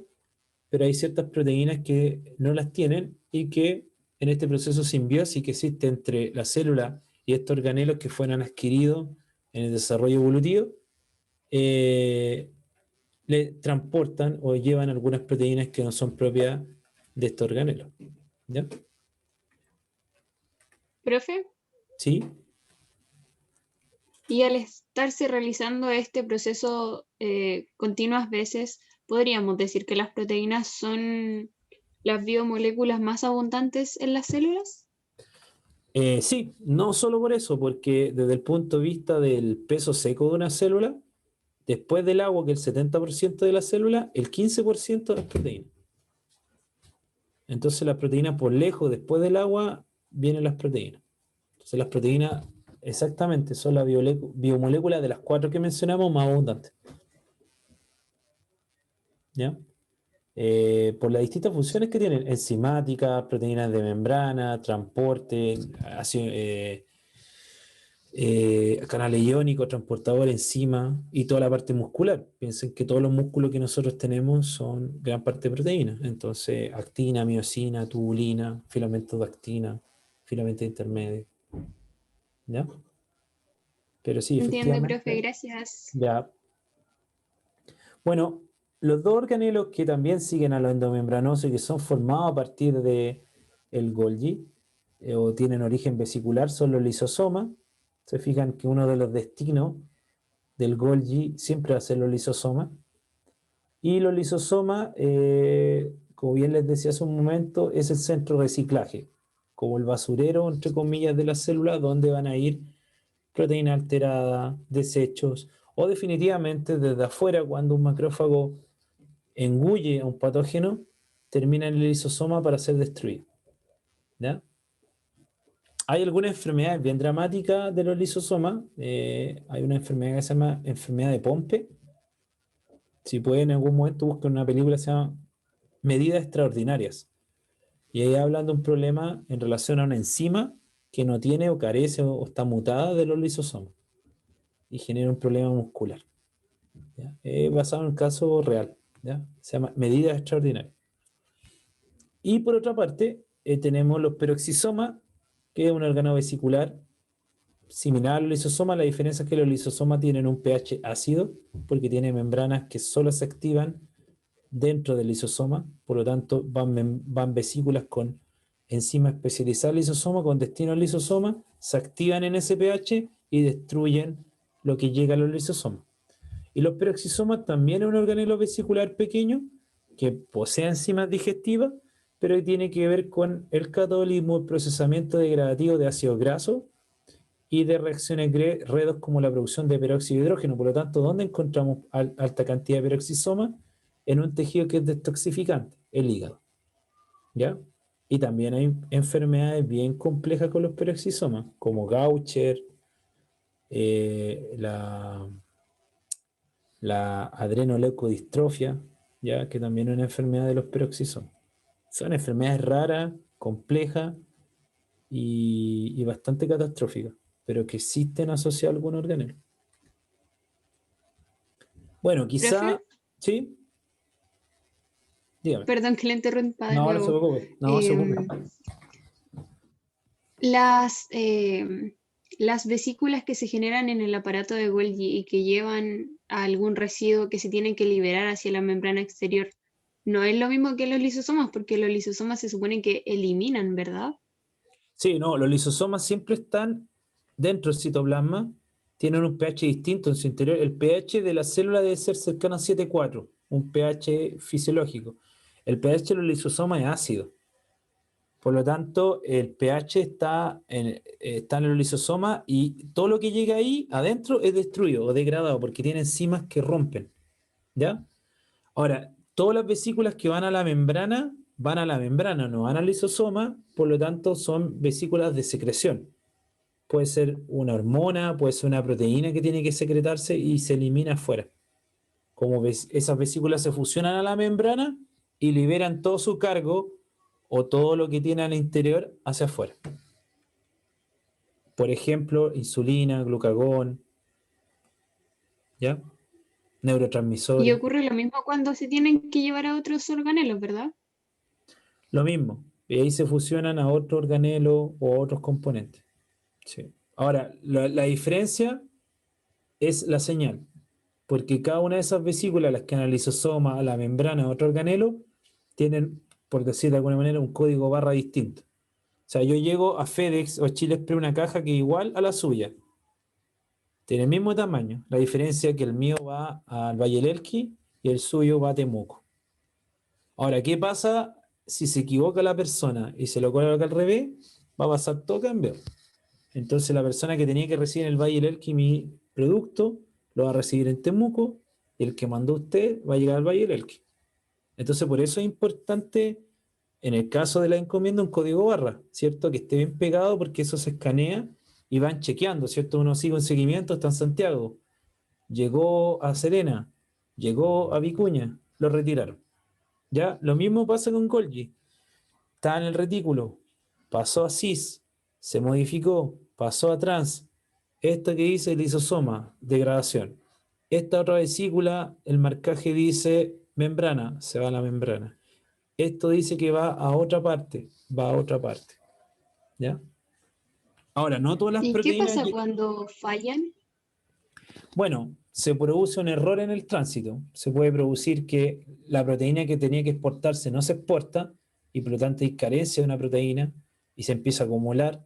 pero hay ciertas proteínas que no las tienen y que en este proceso de simbiosis que existe entre la célula y estos organelos que fueron adquiridos en el desarrollo evolutivo, eh, le transportan o llevan algunas proteínas que no son propias de estos organelos. ¿Ya? Profe, ¿Sí? y al estarse realizando este proceso continuas veces, podríamos decir que las proteínas son las biomoléculas más abundantes en las células. Sí, no solo por eso, porque desde el punto de vista del peso seco de una célula, después del agua, que es el 70% de la célula, el 15% es proteína. Entonces las proteínas por lejos, después del agua, vienen las proteínas. Entonces las proteínas exactamente son la biomolécula de las 4 que mencionamos más abundantes. ¿Ya? Por las distintas funciones que tienen, enzimáticas, proteínas de membrana, transporte, canales iónicos, transportador, enzima y toda la parte muscular. Piensen que todos los músculos que nosotros tenemos son gran parte de proteínas. Entonces, actina, miosina, tubulina, filamentos de actina, filamentos intermedios. ¿Ya? Pero sí, Entiendo, profe, efectivamente. gracias. Ya. Bueno, los dos organelos que también siguen a los endomembranosos y que son formados a partir de el Golgi o tienen origen vesicular son los lisosomas. Se fijan que uno de los destinos del Golgi siempre va a ser los lisosomas. Y los lisosomas, como bien les decía hace un momento, es el centro de reciclaje, como el basurero, entre comillas, de las células, donde van a ir proteína alterada, desechos, o definitivamente desde afuera, cuando un macrófago engulle a un patógeno, termina en el lisosoma para ser destruido. ¿Ya? Hay algunas enfermedades bien dramáticas de los lisosomas. Hay una enfermedad que se llama enfermedad de Pompe. Si pueden en algún momento buscar una película que se llama Medidas Extraordinarias. Y ahí hablan de un problema en relación a una enzima que no tiene o carece o está mutada de los lisosomas y genera un problema muscular. ¿Ya? Basado en un caso real. ¿Ya? Se llama Medidas Extraordinarias. Y por otra parte, tenemos los peroxisomas, que es un órgano vesicular similar al lisosoma. La diferencia es que los lisosomas tienen un pH ácido porque tienen membranas que solo se activan dentro del lisosoma, por lo tanto van vesículas con enzimas especializadas al lisosoma con destino al lisosoma, se activan en ese pH y destruyen lo que llega a los lisosomas. Y los peroxisomas también es un organelo vesicular pequeño que posee enzimas digestivas, pero que tiene que ver con el catabolismo, el procesamiento degradativo de ácidos grasos y de reacciones redos como la producción de peróxido de hidrógeno. Por lo tanto, ¿dónde encontramos alta cantidad de peroxisomas? En un tejido que es detoxificante, el hígado. ¿Ya? Y también hay enfermedades bien complejas con los peroxisomas, como Gaucher, la adrenoleucodistrofia, ¿ya? Que también es una enfermedad de los peroxisomas. Son enfermedades raras, complejas y bastante catastróficas, pero que existen asociadas a algún organelo. Bueno, quizá, ¿Profe? sí, dígame. Perdón que le interrumpa de No, no se nuevo. preocupe, no se preocupe. Em, las vesículas que se generan en el aparato de Golgi y que llevan a algún residuo que se tiene que liberar hacia la membrana exterior, no es lo mismo que los lisosomas, porque los lisosomas se supone que eliminan, ¿verdad? Sí, no, los lisosomas siempre están dentro del citoplasma, tienen un pH distinto en su interior. El pH de la célula debe ser cercano a 7,4, un pH fisiológico. El pH de los lisosomas es ácido. Por lo tanto, el pH está en el lisosoma y todo lo que llega ahí adentro es destruido o degradado porque tiene enzimas que rompen. ¿Ya? Ahora, todas las vesículas que van a la membrana, no van al lisosoma, por lo tanto son vesículas de secreción. Puede ser una hormona, puede ser una proteína que tiene que secretarse y se elimina afuera. Esas vesículas se fusionan a la membrana y liberan todo su cargo o todo lo que tiene al interior hacia afuera. Por ejemplo, insulina, glucagón, ¿ya? Y Neurotransmisores. ocurre lo mismo cuando se tienen que llevar a otros organelos, ¿verdad? Lo mismo. Y ahí se fusionan a otro organelo o a otros componentes. Sí. Ahora, la diferencia es la señal, porque cada una de esas vesículas, las que van al lisosoma, a la membrana, a otro organelo, tienen, por decir de alguna manera, un código barra distinto. O sea, yo llego a FedEx o Chile Express una caja que es igual a la suya. Tiene el mismo tamaño. La diferencia es que el mío va al Valle del Elqui y el suyo va a Temuco. Ahora, ¿qué pasa si se equivoca la persona y se lo coloca al revés? Va a pasar todo cambio. Entonces la persona que tenía que recibir en el Valle del Elqui mi producto lo va a recibir en Temuco y el que mandó usted va a llegar al Valle del Elqui. Entonces por eso es importante en el caso de la encomienda un código barra, ¿cierto? Que esté bien pegado porque eso se escanea y van chequeando, ¿cierto? Uno sigue un seguimiento, está en Santiago, llegó a Serena, llegó a Vicuña, lo retiraron. ¿Ya? Lo mismo pasa con Golgi. Está en el retículo, pasó a cis, se modificó, pasó a trans. Esto que dice el lisosoma, degradación. Esta otra vesícula, el marcaje dice membrana, se va a la membrana. Esto dice que va a otra parte, va a otra parte. ¿Ya? Ahora, no todas las ¿Y qué proteínas. pasa cuando fallan? Bueno, se produce un error en el tránsito. Se puede producir que la proteína que tenía que exportarse no se exporta y por lo tanto hay carencia de una proteína y se empieza a acumular.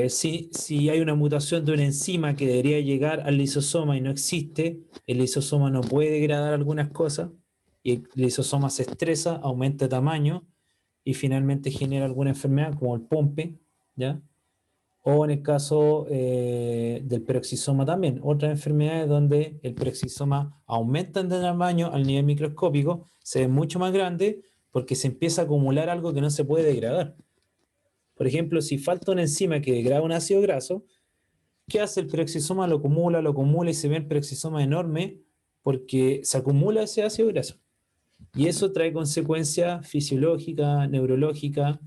Si hay una mutación de una enzima que debería llegar al lisosoma y no existe, el lisosoma no puede degradar algunas cosas y el lisosoma se estresa, aumenta de tamaño y finalmente genera alguna enfermedad como el POMPE, ¿ya? O en el caso del peroxisoma también, otras enfermedades donde el peroxisoma aumenta de tamaño al nivel microscópico, se ve mucho más grande porque se empieza a acumular algo que no se puede degradar. Por ejemplo, si falta una enzima que degrada un ácido graso, ¿qué hace el peroxisoma? Lo acumula y se ve el peroxisoma enorme porque se acumula ese ácido graso. Y eso trae consecuencias fisiológicas, neurológicas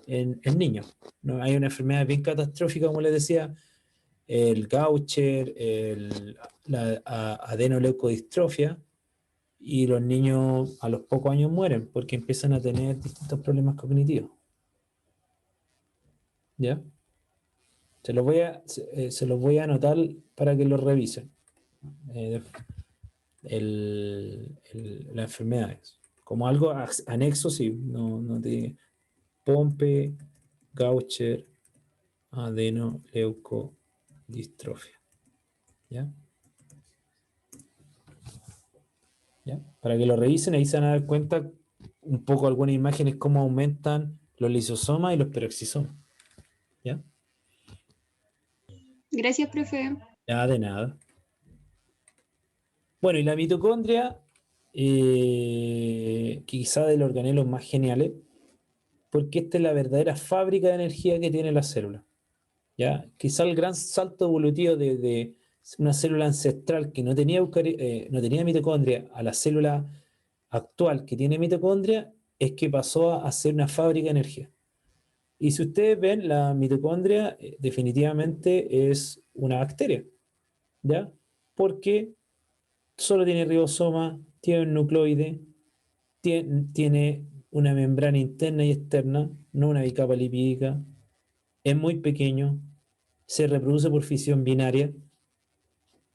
en niños. ¿No? Hay una enfermedad bien catastrófica, como les decía, el Gaucher, la adenoleucodistrofia, y los niños a los pocos años mueren porque empiezan a tener distintos problemas cognitivos. ¿Ya? Se los voy a anotar para que los revisen. Eh, las enfermedades. Como algo anexo, sí, no te Pompe, Gaucher, adenoleucodistrofia. ¿Ya? ¿Ya? Para que lo revisen, ahí se van a dar cuenta un poco algunas imágenes cómo aumentan los lisosomas y los peroxisomas. ¿Ya? Gracias, profe. Nada de nada. Bueno, y la mitocondria, quizá de los organelos más geniales, porque esta es la verdadera fábrica de energía que tiene la célula. ¿Ya? Quizá el gran salto evolutivo de una célula ancestral que no tenía mitocondria a la célula actual que tiene mitocondria es que pasó a ser una fábrica de energía. Y si ustedes ven, la mitocondria definitivamente es una bacteria, ¿ya? Porque solo tiene ribosoma, tiene un nucleoide, tiene una membrana interna y externa, no una bicapa lipídica, es muy pequeño, se reproduce por fisión binaria.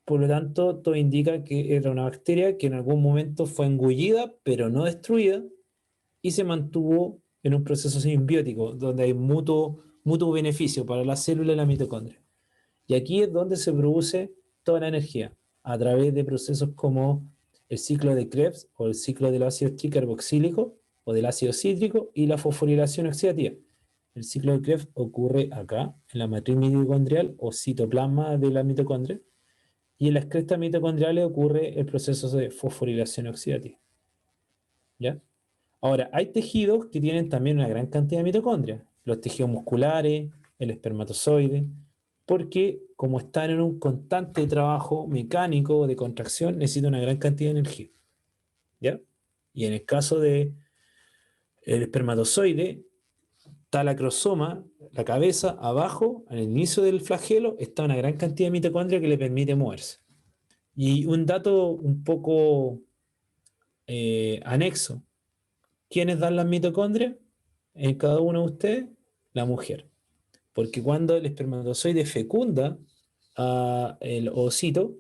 Por lo tanto, todo indica que era una bacteria que en algún momento fue engullida, pero no destruida, y se mantuvo en un proceso simbiótico, donde hay mutuo beneficio para la célula y la mitocondria. Y aquí es donde se produce toda la energía, a través de procesos como el ciclo de Krebs o el ciclo del ácido tricarboxílico o del ácido cítrico y la fosforilación oxidativa. El ciclo de Krebs ocurre acá, en la matriz mitocondrial o citoplasma de la mitocondria, y en las crestas mitocondriales ocurre el proceso de fosforilación oxidativa. ¿Ya? Ahora, hay tejidos que tienen también una gran cantidad de mitocondrias, los tejidos musculares, el espermatozoide, porque como están en un constante trabajo mecánico de contracción, necesitan una gran cantidad de energía. ¿Ya? Y en el caso del espermatozoide, está la acrosoma, la cabeza, abajo, al inicio del flagelo, está una gran cantidad de mitocondria que le permite moverse. Y un dato un poco anexo. ¿Quiénes dan las mitocondrias? En cada uno de ustedes, la mujer. Porque cuando el espermatozoide fecunda el ovocito,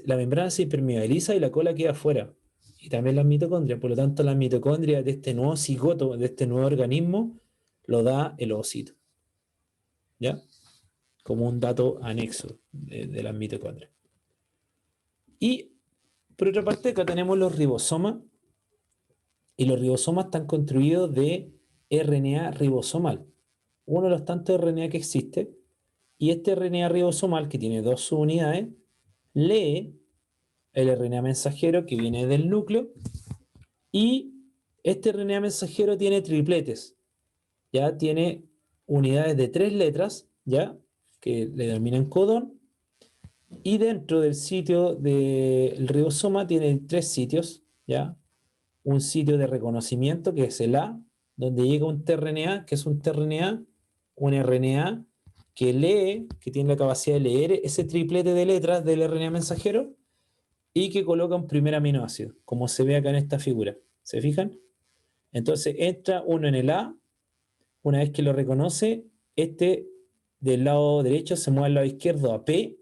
la membrana se impermeabiliza y la cola queda afuera. Y también las mitocondrias. Por lo tanto, las mitocondrias de este nuevo cigoto, de este nuevo organismo, lo da el ovocito. ¿Ya? Como un dato anexo de las mitocondrias. Y por otra parte, acá tenemos los ribosomas. Y los ribosomas están construidos de RNA ribosomal, uno de los tantos RNA que existe. Y este RNA ribosomal, que tiene dos subunidades, lee el RNA mensajero que viene del núcleo, y este RNA mensajero tiene tripletes, ya tiene unidades de 3 letras, ya, que le denominan codón, y dentro del sitio del ribosoma tiene 3 sitios, ya, un sitio de reconocimiento que es el A, donde llega un tRNA, que es un tRNA, un RNA que lee, que tiene la capacidad de leer ese triplete de letras del RNA mensajero y que coloca un primer aminoácido, como se ve acá en esta figura. ¿Se fijan? Entonces entra uno en el A, una vez que lo reconoce, este del lado derecho se mueve al lado izquierdo a P,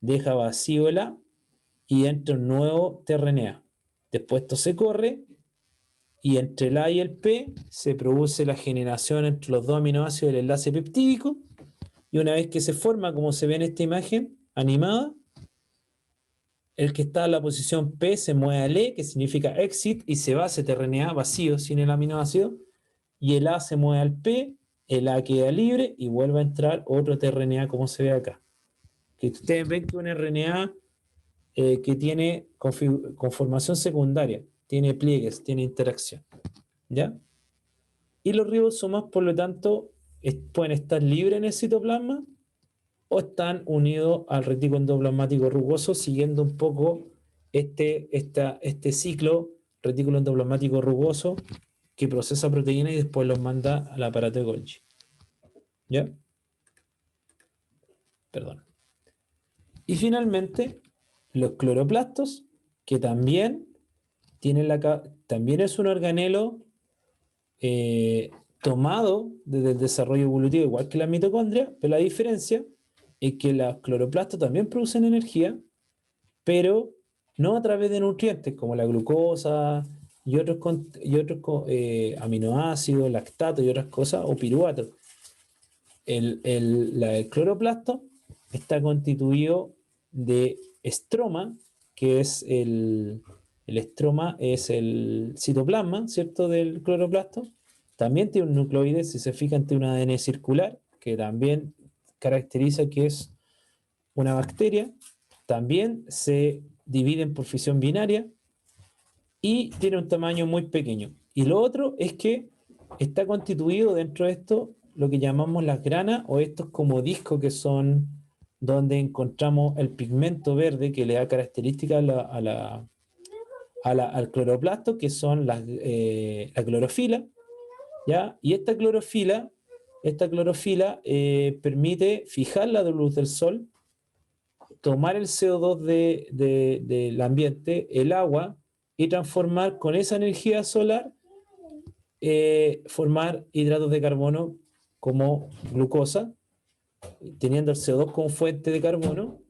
deja vacío el A y entra un nuevo tRNA. Después esto se corre y entre el A y el P se produce la generación entre los dos aminoácidos del enlace peptídico, y una vez que se forma, como se ve en esta imagen animada, el que está en la posición P se mueve al E, que significa exit, y se va a ese tRNA vacío sin el aminoácido, y el A se mueve al P, el A queda libre y vuelve a entrar otro tRNA como se ve acá. Que ustedes ven que un RNA que tiene conformación secundaria, tiene pliegues, tiene interacción. ¿Ya? Y los ribosomas, por lo tanto, pueden estar libres en el citoplasma o están unidos al retículo endoplasmático rugoso, siguiendo un poco este ciclo retículo endoplasmático rugoso que procesa proteínas y después los manda al aparato de Golgi. ¿Ya? Perdón. Y finalmente, los cloroplastos, que también también es un organelo tomado desde el desarrollo evolutivo, igual que la mitocondria, pero la diferencia es que los cloroplastos también producen energía, pero no a través de nutrientes como la glucosa y otros aminoácidos, lactatos y otras cosas, o piruvatos. El cloroplasto está constituido de estroma, que es el estroma es el citoplasma, ¿cierto?, del cloroplasto. También tiene un nucleoide, si se fijan, tiene un ADN circular, que también caracteriza que es una bacteria. También se dividen por fisión binaria y tiene un tamaño muy pequeño. Y lo otro es que está constituido dentro de esto lo que llamamos las granas, o estos como discos que son donde encontramos el pigmento verde que le da características al cloroplasto, que son la clorofila, ¿ya? Y esta clorofila permite fijar la luz del sol tomar el CO2 del ambiente, el agua, y transformar con esa energía solar, formar hidratos de carbono como glucosa, teniendo el CO2 como fuente de carbono,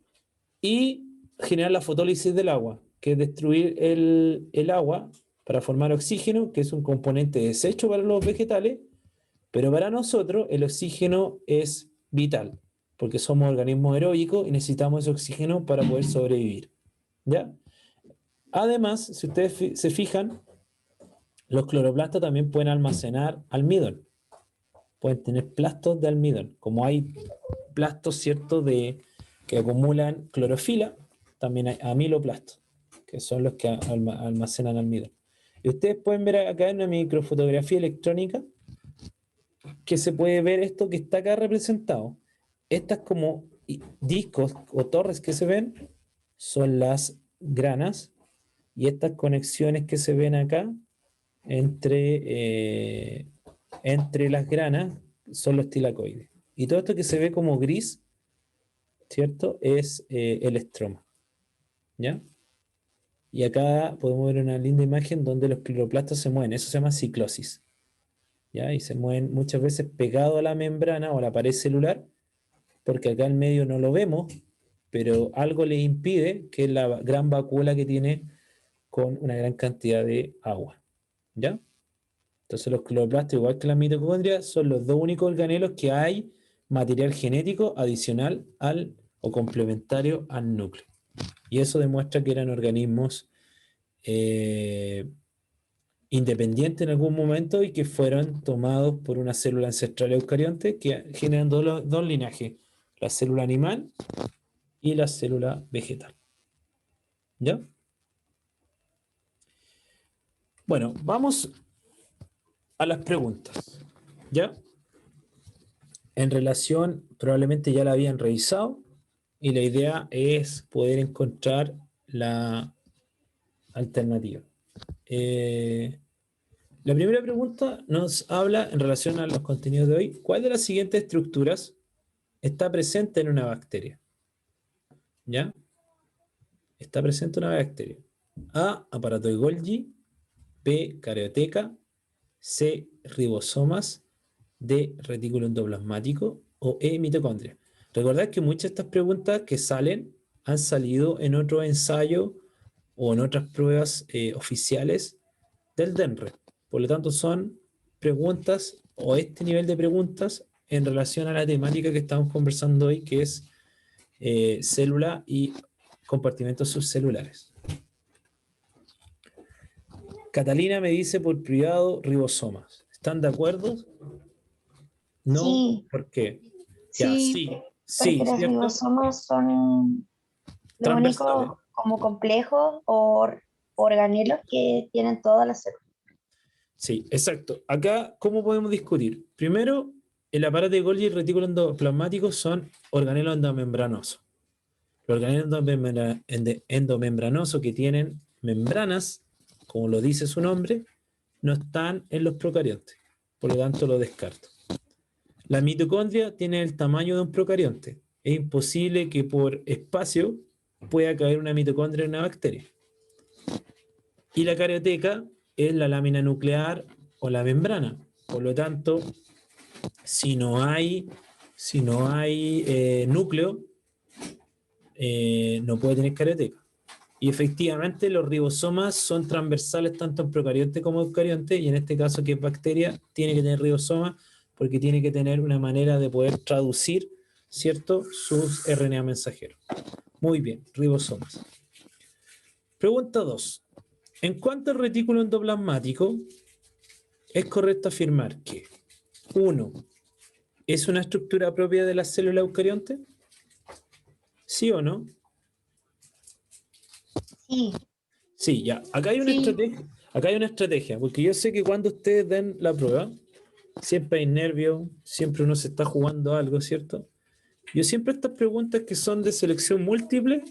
y generar la fotólisis del agua, que es destruir el agua para formar oxígeno, que es un componente desecho para los vegetales, pero para nosotros el oxígeno es vital, porque somos organismos aeróbicos y necesitamos ese oxígeno para poder sobrevivir. ¿Ya? Además, si ustedes se fijan, los cloroplastos también pueden almacenar almidón. Pueden tener plastos de almidón. Como hay plastos, ¿cierto?, que acumulan clorofila, también hay amiloplastos, que son los que almacenan almidón. Y ustedes pueden ver acá en una microfotografía electrónica que se puede ver esto que está acá representado. Estas como discos o torres que se ven son las granas, y estas conexiones que se ven acá entre las granas son los tilacoides. Y todo esto que se ve como gris, ¿cierto?, es el estroma. ¿Ya? Y acá podemos ver una linda imagen donde los cloroplastos se mueven. Eso se llama ciclosis. ¿Ya? Y se mueven muchas veces pegados a la membrana o a la pared celular, porque acá en medio no lo vemos, pero algo les impide, que es la gran vacuola que tiene con una gran cantidad de agua. ¿Ya? Entonces los cloroplastos, igual que las mitocondrias, son los dos únicos organelos que hay material genético adicional o complementario al núcleo. Y eso demuestra que eran organismos independientes en algún momento y que fueron tomados por una célula ancestral eucarionte que generan dos linajes, la célula animal y la célula vegetal. ¿Ya? Bueno, vamos a las preguntas. ¿Ya? En relación, probablemente ya la habían revisado, y la idea es poder encontrar la alternativa. La primera pregunta nos habla en relación a los contenidos de hoy. ¿Cuál de las siguientes estructuras está presente en una bacteria? ¿Ya? Está presente una bacteria. A, aparato de Golgi. B, carioteca. C, ribosomas. D, retículo endoplasmático. O E, mitocondria. Recordad que muchas de estas preguntas que salen han salido en otro ensayo o en otras pruebas oficiales del DENRE. Por lo tanto, son preguntas o este nivel de preguntas en relación a la temática que estamos conversando hoy, que es célula y compartimentos subcelulares. Catalina me dice por privado ribosomas. ¿Están de acuerdo? No. Sí. ¿Por qué? Sí. Ya, sí, sí, Porque los ¿cierto? ribosomas son los Transversales. únicos como complejos o organelos que tienen todas las células. Sí, exacto. Acá, ¿cómo podemos discutir? Primero, el aparato de Golgi y el retículo endoplasmático son organelos endomembranosos. Los organelos endomembranosos que tienen membranas, como lo dice su nombre, no están en los procariontes. Por lo tanto, lo descarto. La mitocondria tiene el tamaño de un procarionte. Es imposible que por espacio pueda caber una mitocondria en una bacteria. Y la carioteca es la lámina nuclear o la membrana. Por lo tanto, si no hay núcleo, no puede tener carioteca. Y efectivamente los ribosomas son transversales tanto en procarionte como eucarionte, y en este caso, que es bacteria, tiene que tener ribosomas porque tiene que tener una manera de poder traducir, ¿cierto?, sus RNA mensajeros. Muy bien, ribosomas. Pregunta 2. En cuanto al retículo endoplasmático, es correcto afirmar que 1. ¿Es una estructura propia de la célula eucarionte? ¿Sí o no? Sí. Sí, ya. Acá hay una estrategia, porque yo sé que cuando ustedes den la prueba, siempre hay nervios, siempre uno se está jugando algo, ¿cierto? Yo siempre estas preguntas que son de selección múltiple,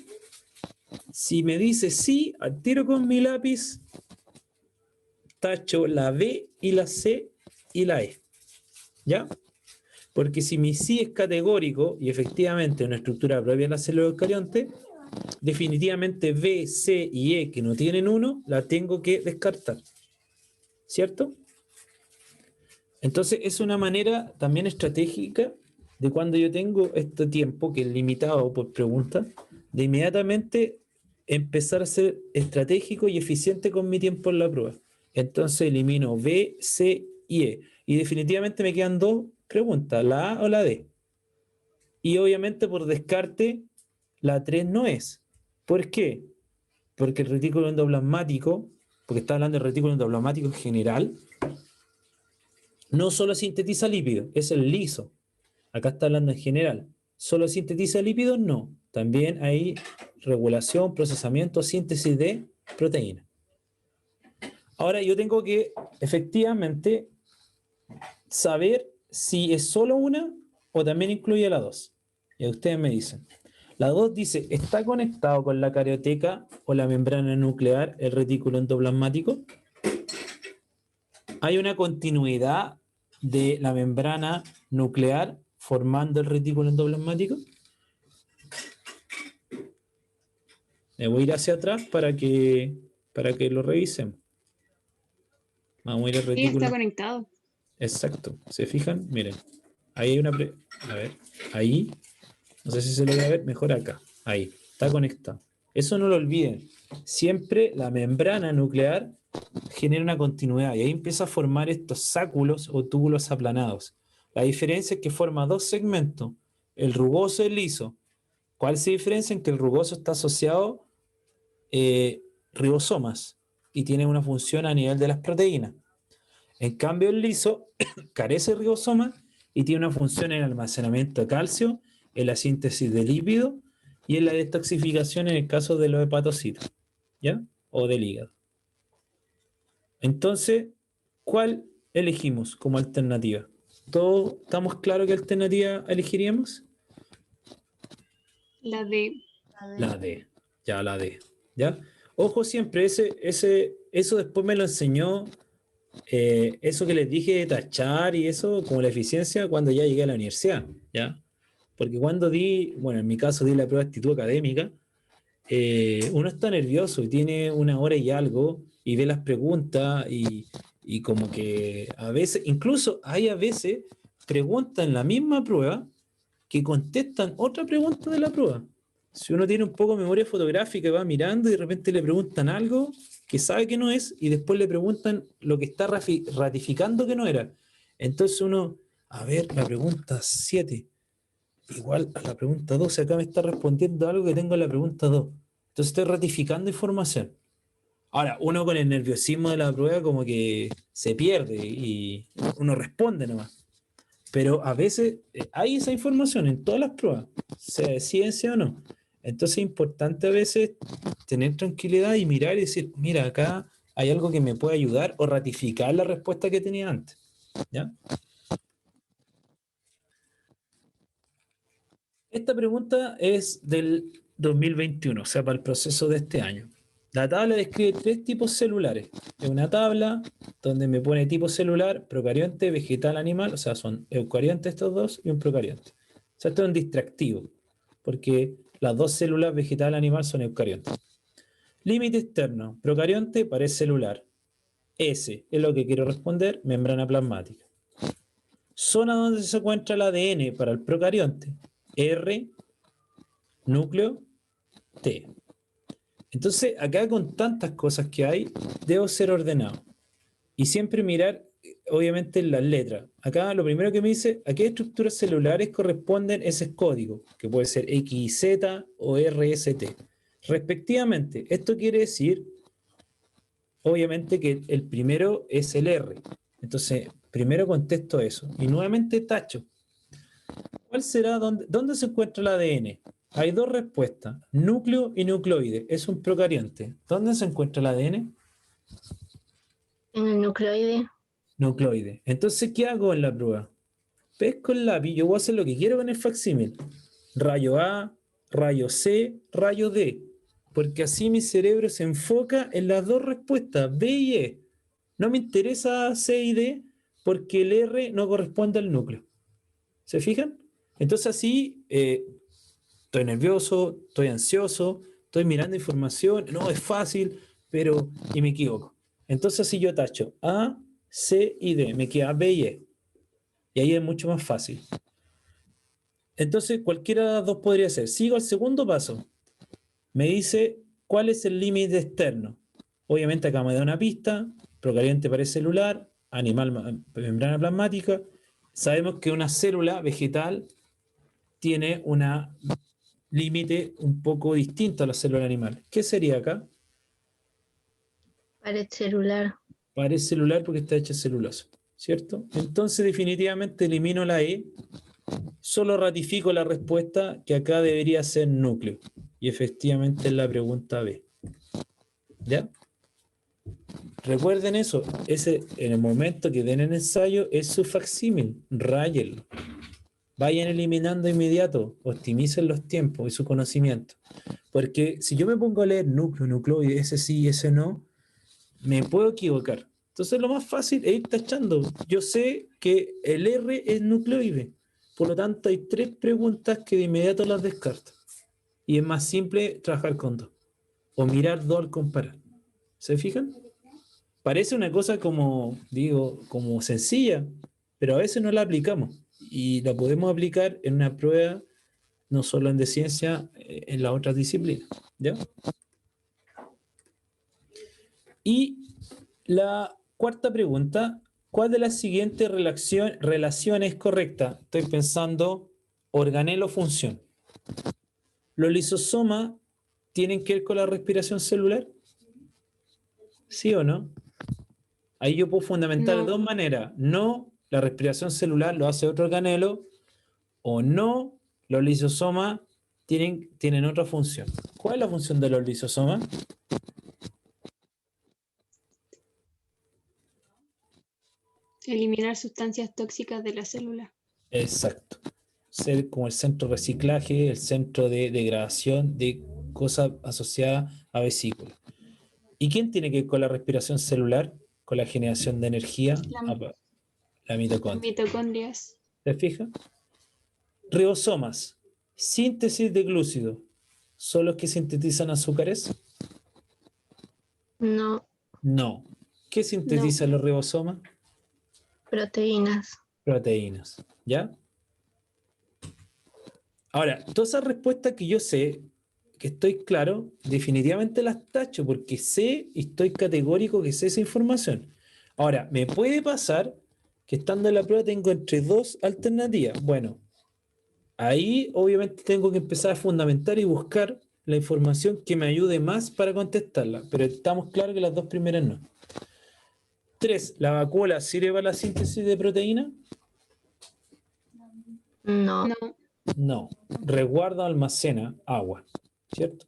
si me dice sí, al tiro con mi lápiz, tacho la B y la C y la E. ¿Ya? Porque si mi sí es categórico y efectivamente una estructura propia de la célula eucarionte, definitivamente B, C y E que no tienen 1, la tengo que descartar. ¿Cierto? Entonces es una manera también estratégica de cuando yo tengo este tiempo, que es limitado por pregunta, de inmediatamente empezar a ser estratégico y eficiente con mi tiempo en la prueba. Entonces elimino B, C y E. Y definitivamente me quedan 2 preguntas, la A o la D. Y obviamente por descarte, la 3 no es. ¿Por qué? Porque el retículo endoplasmático, porque está hablando del retículo endoplasmático en general, no solo sintetiza lípidos, es el liso. Acá está hablando en general. ¿Solo sintetiza lípidos? No. También hay regulación, procesamiento, síntesis de proteínas. Ahora yo tengo que efectivamente saber si es solo una o también incluye la 2. Y ustedes me dicen. La 2 dice, ¿está conectado con la carioteca o la membrana nuclear el retículo endoplasmático? ¿Hay una continuidad de la membrana nuclear formando el retículo endoplasmático? Me voy a ir hacia atrás para que lo revisen. Vamos a ir al Sí, está retículo. conectado. Exacto. ¿Se fijan? Miren. Ahí hay una... A ver. Ahí. No sé si se lo voy a ver. Mejor acá. Ahí. Está conectado. Eso no lo olviden. Siempre la membrana nuclear genera una continuidad y ahí empieza a formar estos sáculos o túbulos aplanados. La diferencia es que forma 2 segmentos, el rugoso y el liso. ¿Cuál se diferencia? En que el rugoso está asociado ribosomas y tiene una función a nivel de las proteínas. En cambio, el liso carece de ribosomas y tiene una función en el almacenamiento de calcio, en la síntesis de lípidos y en la detoxificación en el caso de los hepatocitos, ¿ya? O del hígado. Entonces, ¿cuál elegimos como alternativa? ¿Todos estamos claros qué alternativa elegiríamos? La D. La D, ya la D, ¿ya? Ojo siempre, eso después me lo enseñó, eso que les dije de tachar y eso, como la eficiencia, cuando ya llegué a la universidad, ¿ya? Porque cuando bueno, en mi caso di la prueba de actitud académica, uno está nervioso y tiene una hora y algo y ve las preguntas y como que a veces, incluso hay a veces preguntas en la misma prueba que contestan otra pregunta de la prueba. Si uno tiene un poco de memoria fotográfica y va mirando y de repente le preguntan algo que sabe que no es y después le preguntan lo que está ratificando que no era. Entonces uno, a ver, la pregunta 7 igual a la pregunta 12, acá me está respondiendo algo que tengo en la pregunta 2. Entonces estoy ratificando información. Ahora, uno con el nerviosismo de la prueba como que se pierde y uno responde nomás. Pero a veces hay esa información en todas las pruebas, sea de ciencia o no. Entonces es importante a veces tener tranquilidad y mirar y decir, mira, acá hay algo que me puede ayudar o ratificar la respuesta que tenía antes. ¿Ya? Esta pregunta es del 2021, o sea, para el proceso de este año. La tabla describe 3 tipos celulares. Es una tabla donde me pone tipo celular, procarionte, vegetal, animal, o sea, son eucariontes estos dos y un procarionte. O sea, esto es un distractivo, porque las 2 células vegetal, animal son eucariontes. Límite externo, procarionte parece celular. S es lo que quiero responder, membrana plasmática. Zona donde se encuentra el ADN para el procarionte. R, núcleo, T. Entonces, acá con tantas cosas que hay, debo ser ordenado. Y siempre mirar, obviamente, las letras. Acá lo primero que me dice, ¿a qué estructuras celulares corresponden ese código? Que puede ser XZ o RST. Respectivamente, esto quiere decir, obviamente, que el primero es el R. Entonces, primero contesto eso. Y nuevamente tacho. ¿Cuál será? ¿Dónde se encuentra el ADN? Hay 2 respuestas, núcleo y nucleoide. Es un procarionte. ¿Dónde se encuentra el ADN? En el nucleoide. Nucleoide. Entonces, ¿qué hago en la prueba? Pesco el lápiz, yo voy a hacer lo que quiero con el facsímil. Rayo A, rayo C, rayo D. Porque así mi cerebro se enfoca en las 2 respuestas, B y E. No me interesa C y D porque el R no corresponde al núcleo. ¿Se fijan? Entonces así estoy nervioso, estoy ansioso, estoy mirando información, no es fácil, pero y me equivoco. Entonces así yo tacho A, C y D, me queda B y E. Y ahí es mucho más fácil. Entonces cualquiera de las dos podría ser. Sigo al segundo paso. Me dice cuál es el límite externo. Obviamente acá me da una pista, procariante para el celular, animal, membrana plasmática. Sabemos que una célula vegetal tiene un límite un poco distinto a la célula animal. ¿Qué sería acá? Pared celular. Pared celular porque está hecha de celulosa, ¿cierto? Entonces definitivamente elimino la E, solo ratifico la respuesta que acá debería ser núcleo. Y efectivamente es la pregunta B. ¿Ya? Recuerden eso, ese en el momento que den el ensayo es su facsímil, ráyenlo. Vayan eliminando inmediato, optimicen los tiempos y su conocimiento. Porque si yo me pongo a leer núcleo, nucleoide, ese sí, ese no, me puedo equivocar. Entonces lo más fácil es ir tachando. Yo sé que el R es nucleoide, por lo tanto hay 3 preguntas que de inmediato las descarto. Y es más simple trabajar con 2. O mirar 2 al comparar. ¿Se fijan? Parece una cosa como, digo, como sencilla, pero a veces no la aplicamos. Y la podemos aplicar en una prueba, no solo en de ciencia, en las otras disciplinas. ¿Ya? Y la cuarta pregunta, ¿cuál de las siguientes relaciones es correcta? Estoy pensando organelo-función. ¿Los lisosomas tienen que ver con la respiración celular? ¿Sí o no? Ahí yo puedo fundamentar de No. 2 maneras. No, la respiración celular lo hace otro organelo, o no, los lisosomas tienen otra función. ¿Cuál es la función de los lisosomas? Eliminar sustancias tóxicas de la célula. Exacto. Ser como el centro de reciclaje, el centro de degradación de cosas asociadas a vesículas. ¿Y quién tiene que ver con la respiración celular? Con la generación de energía, Las la mitocondria. mitocondrias. ¿Se fija? Ribosomas, síntesis de glúcido, ¿son los que sintetizan azúcares? No. No. ¿Qué No. sintetizan los ribosomas? Proteínas. Proteínas. ¿Ya? Ahora, todas esas respuestas que yo sé, que estoy claro, definitivamente las tacho porque sé y estoy categórico que sé esa información. Ahora, me puede pasar que estando en la prueba tengo entre 2 alternativas. Bueno, ahí obviamente tengo que empezar a fundamentar y buscar la información que me ayude más para contestarla, pero estamos claros que las 2 primeras no. 3. ¿La vacuola sirve para la síntesis de proteína? No. No. No. Resguarda o almacena agua, ¿cierto?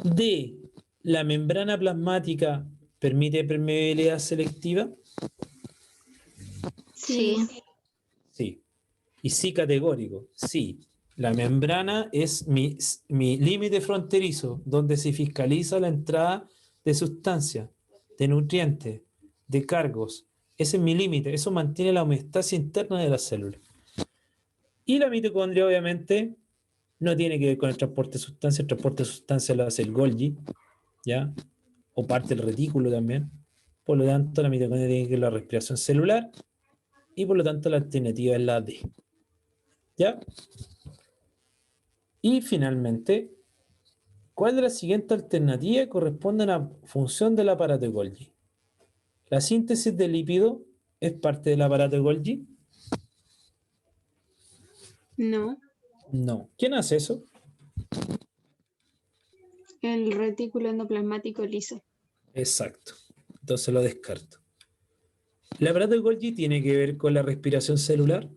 D. ¿La membrana plasmática permite permeabilidad selectiva? Sí. Sí. Sí. Y sí categórico, sí. La membrana es mi límite fronterizo, donde se fiscaliza la entrada de sustancias, de nutrientes, de cargos. Ese es mi límite, eso mantiene la homeostasis interna de la célula. Y la mitocondria, obviamente, no tiene que ver con el transporte de sustancias lo hace el Golgi, ¿ya? O parte del retículo también. Por lo tanto, la mitocondria tiene que ver con la respiración celular y por lo tanto la alternativa es la D. ¿Ya? Y finalmente, ¿cuál de las siguientes alternativas corresponde a la función del aparato de Golgi? ¿La síntesis de lípido es parte del aparato de Golgi? No. No. ¿Quién hace eso? El retículo endoplasmático liso. Exacto. Entonces lo descarto. ¿El aparato de Golgi tiene que ver con la respiración celular?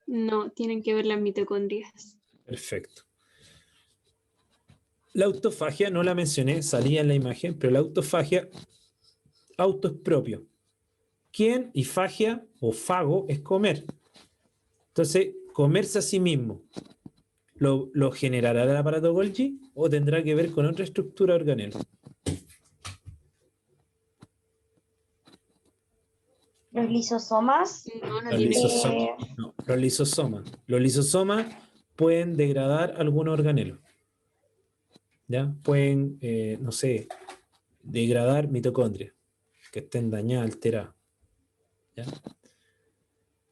No, tienen que ver las mitocondrias. Perfecto. La autofagia, no la mencioné, salía en la imagen, pero la autofagia, auto es propio. ¿Quién? Y fagia o fago es comer. Entonces, comerse a sí mismo, ¿lo generará el aparato Golgi o tendrá que ver con otra estructura organelo? Los lisosomas, No, no Los tiene. lisosomas. No, los lisosomas. Los lisosomas pueden degradar algunos organelos. ¿Ya? Pueden, no sé, degradar mitocondrias que estén dañadas, alteradas. ¿Ya?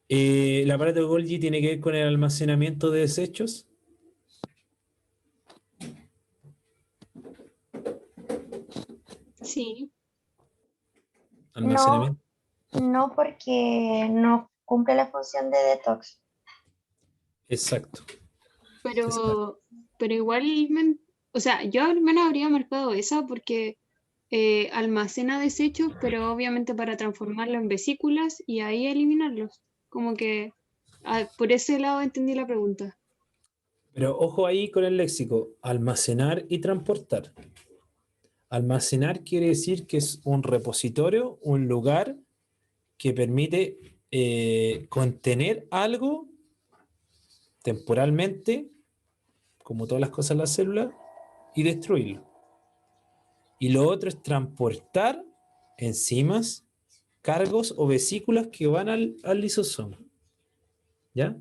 El aparato de Golgi tiene que ver con el almacenamiento de desechos. Sí, Almacenamiento. no porque no cumple la función de detox. Exacto. pero, pero igualmente, o sea, yo al menos habría marcado esa porque almacena desechos, pero obviamente para transformarlo en vesículas y ahí eliminarlos. Como que por ese lado entendí la pregunta. Pero ojo ahí con el léxico, almacenar y transportar. Almacenar quiere decir que es un repositorio, un lugar que permite contener algo temporalmente, como todas las cosas en la célula, y destruirlo. Y lo otro es transportar enzimas, cargos o vesículas que van al lisosoma. ¿Ya?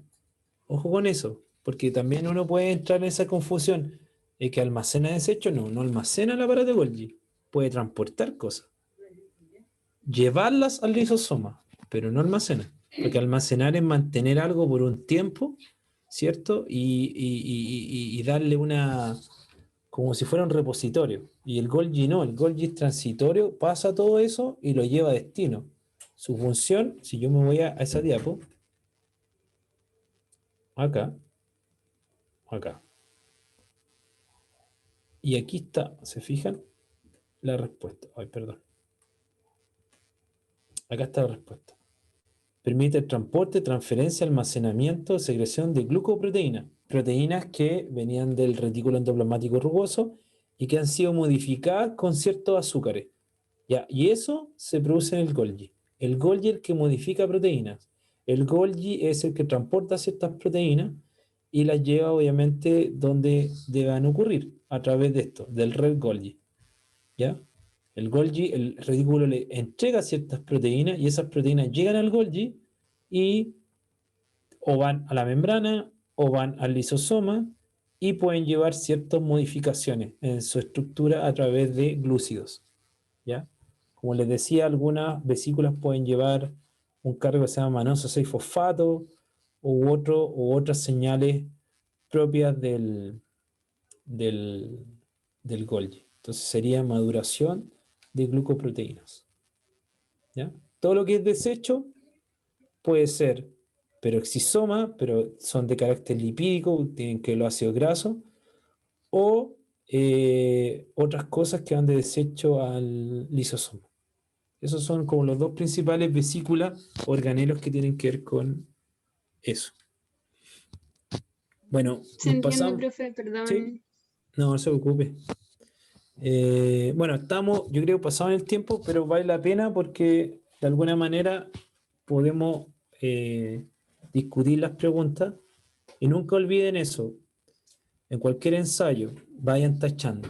Ojo con eso, porque también uno puede entrar en esa confusión. Es que almacena desechos, no almacena el aparato de Golgi. Puede transportar cosas, llevarlas al lisosoma, pero no almacena. Porque almacenar es mantener algo por un tiempo, ¿cierto? Y darle una, como si fuera un repositorio. Y el Golgi no, el Golgi es transitorio, pasa todo eso y lo lleva a destino. Su función, si yo me voy a esa diapo, acá, acá. Y aquí está, ¿se fijan? La respuesta. Ay, perdón. Acá está la respuesta. Permite el transporte, transferencia, almacenamiento, secreción de glucoproteínas. Proteínas que venían del retículo endoplasmático rugoso y que han sido modificadas con ciertos azúcares. ¿Ya? Y eso se produce en el Golgi. El Golgi es el que modifica proteínas. El Golgi es el que transporta ciertas proteínas y las lleva obviamente donde deban ocurrir, a través de esto, del red Golgi. ¿Ya? El Golgi, el retículo le entrega ciertas proteínas y esas proteínas llegan al Golgi y o van a la membrana o van al lisosoma y pueden llevar ciertas modificaciones en su estructura a través de glúcidos. ¿Ya? Como les decía, algunas vesículas pueden llevar un cargo que se llama manoso 6-fosfato u otras señales propias del, del Golgi. Entonces sería maduración de glucoproteínas. ¿Ya? Todo lo que es desecho puede ser peroxisoma, pero son de carácter lipídico, tienen que ver los ácidos grasos, o otras cosas que van de desecho al lisosoma. Esos son como los dos principales vesículas, organelos que tienen que ver con eso. Bueno, Se nos entiende, pasamos. profe, ¿Sí? perdón. No se preocupe. Bueno, estamos, yo creo, pasados en el tiempo, pero vale la pena porque de alguna manera podemos discutir las preguntas y nunca olviden eso. En cualquier ensayo, vayan tachando.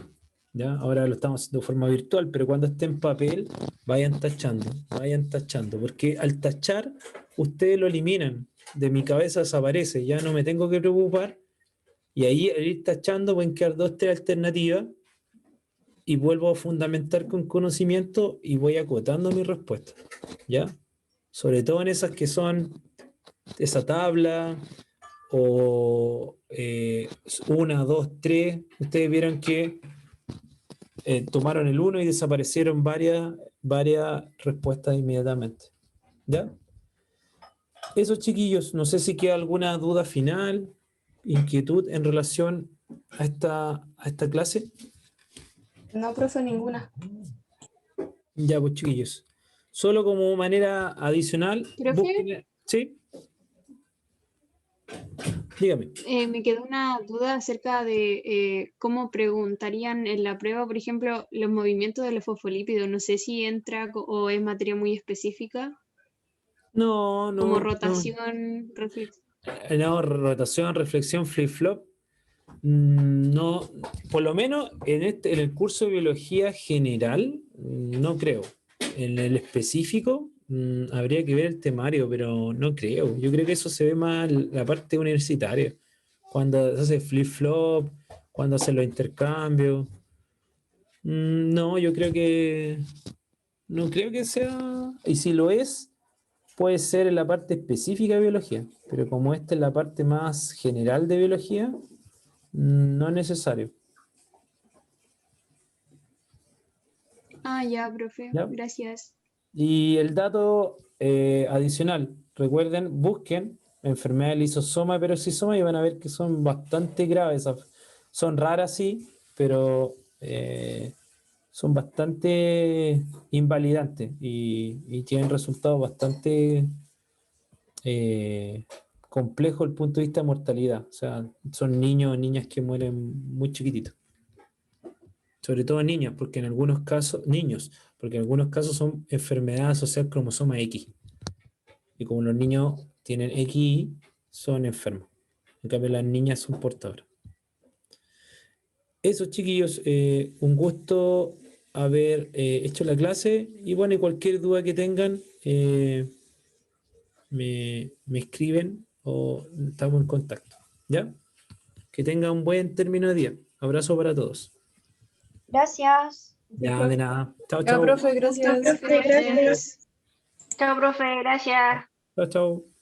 ¿Ya? Ahora lo estamos haciendo de forma virtual, pero cuando esté en papel, vayan tachando, porque al tachar, ustedes lo eliminan. De mi cabeza desaparece, ya no me tengo que preocupar. Y ahí, al ir tachando, pueden quedar 2, 3 alternativas y vuelvo a fundamentar con conocimiento y voy acotando mi respuesta, ¿ya? Sobre todo en esas que son esa tabla o 1, 2, 3. Ustedes vieron que tomaron el 1 y desaparecieron varias respuestas inmediatamente, ¿ya? Eso, chiquillos, no sé si queda alguna duda final, inquietud en relación a esta clase. No, profe, ninguna. Ya, pues chiquillos. Solo como manera adicional, Profe, busquen. ¿Sí? Dígame. me quedó una duda acerca de cómo preguntarían en la prueba, por ejemplo, los movimientos de los fosfolípidos. No sé si entra o es materia muy específica, No, como no, no. rotación, reflexión. No, rotación, reflexión, flip-flop. No, por lo menos en el curso de biología general, no creo. En el específico, Habría que ver el temario, pero no creo. Yo creo que eso se ve más en la parte universitaria. Cuando se hace flip-flop, cuando hacen los intercambios. No, yo creo que no creo que sea. Y si lo es, puede ser en la parte específica de biología. Pero como esta es la parte más general de biología, no es necesario. Ah, ya, profe, ¿Ya? gracias. Y el dato adicional, recuerden, busquen enfermedad de lisosoma y peroxisoma y van a ver que son bastante graves. Son raras, sí, pero son bastante invalidantes y tienen resultados bastante complejos desde el punto de vista de mortalidad. O sea, son niños o niñas que mueren muy chiquititos. Sobre todo niños, porque en algunos casos, niños, porque en algunos casos son enfermedades asociadas al cromosoma X. Y como los niños tienen XY, son enfermos. En cambio, las niñas son portadoras. Eso, chiquillos, un gusto haber hecho la clase. Y bueno, y cualquier duda que tengan, me escriben o estamos en contacto. ¿Ya? Que tengan un buen término de día. Abrazo para todos. Gracias. Ya, de nada. Chao, Ya, chao. profe, gracias. Profe, gracias. Chao, profe, gracias. Chao, chao.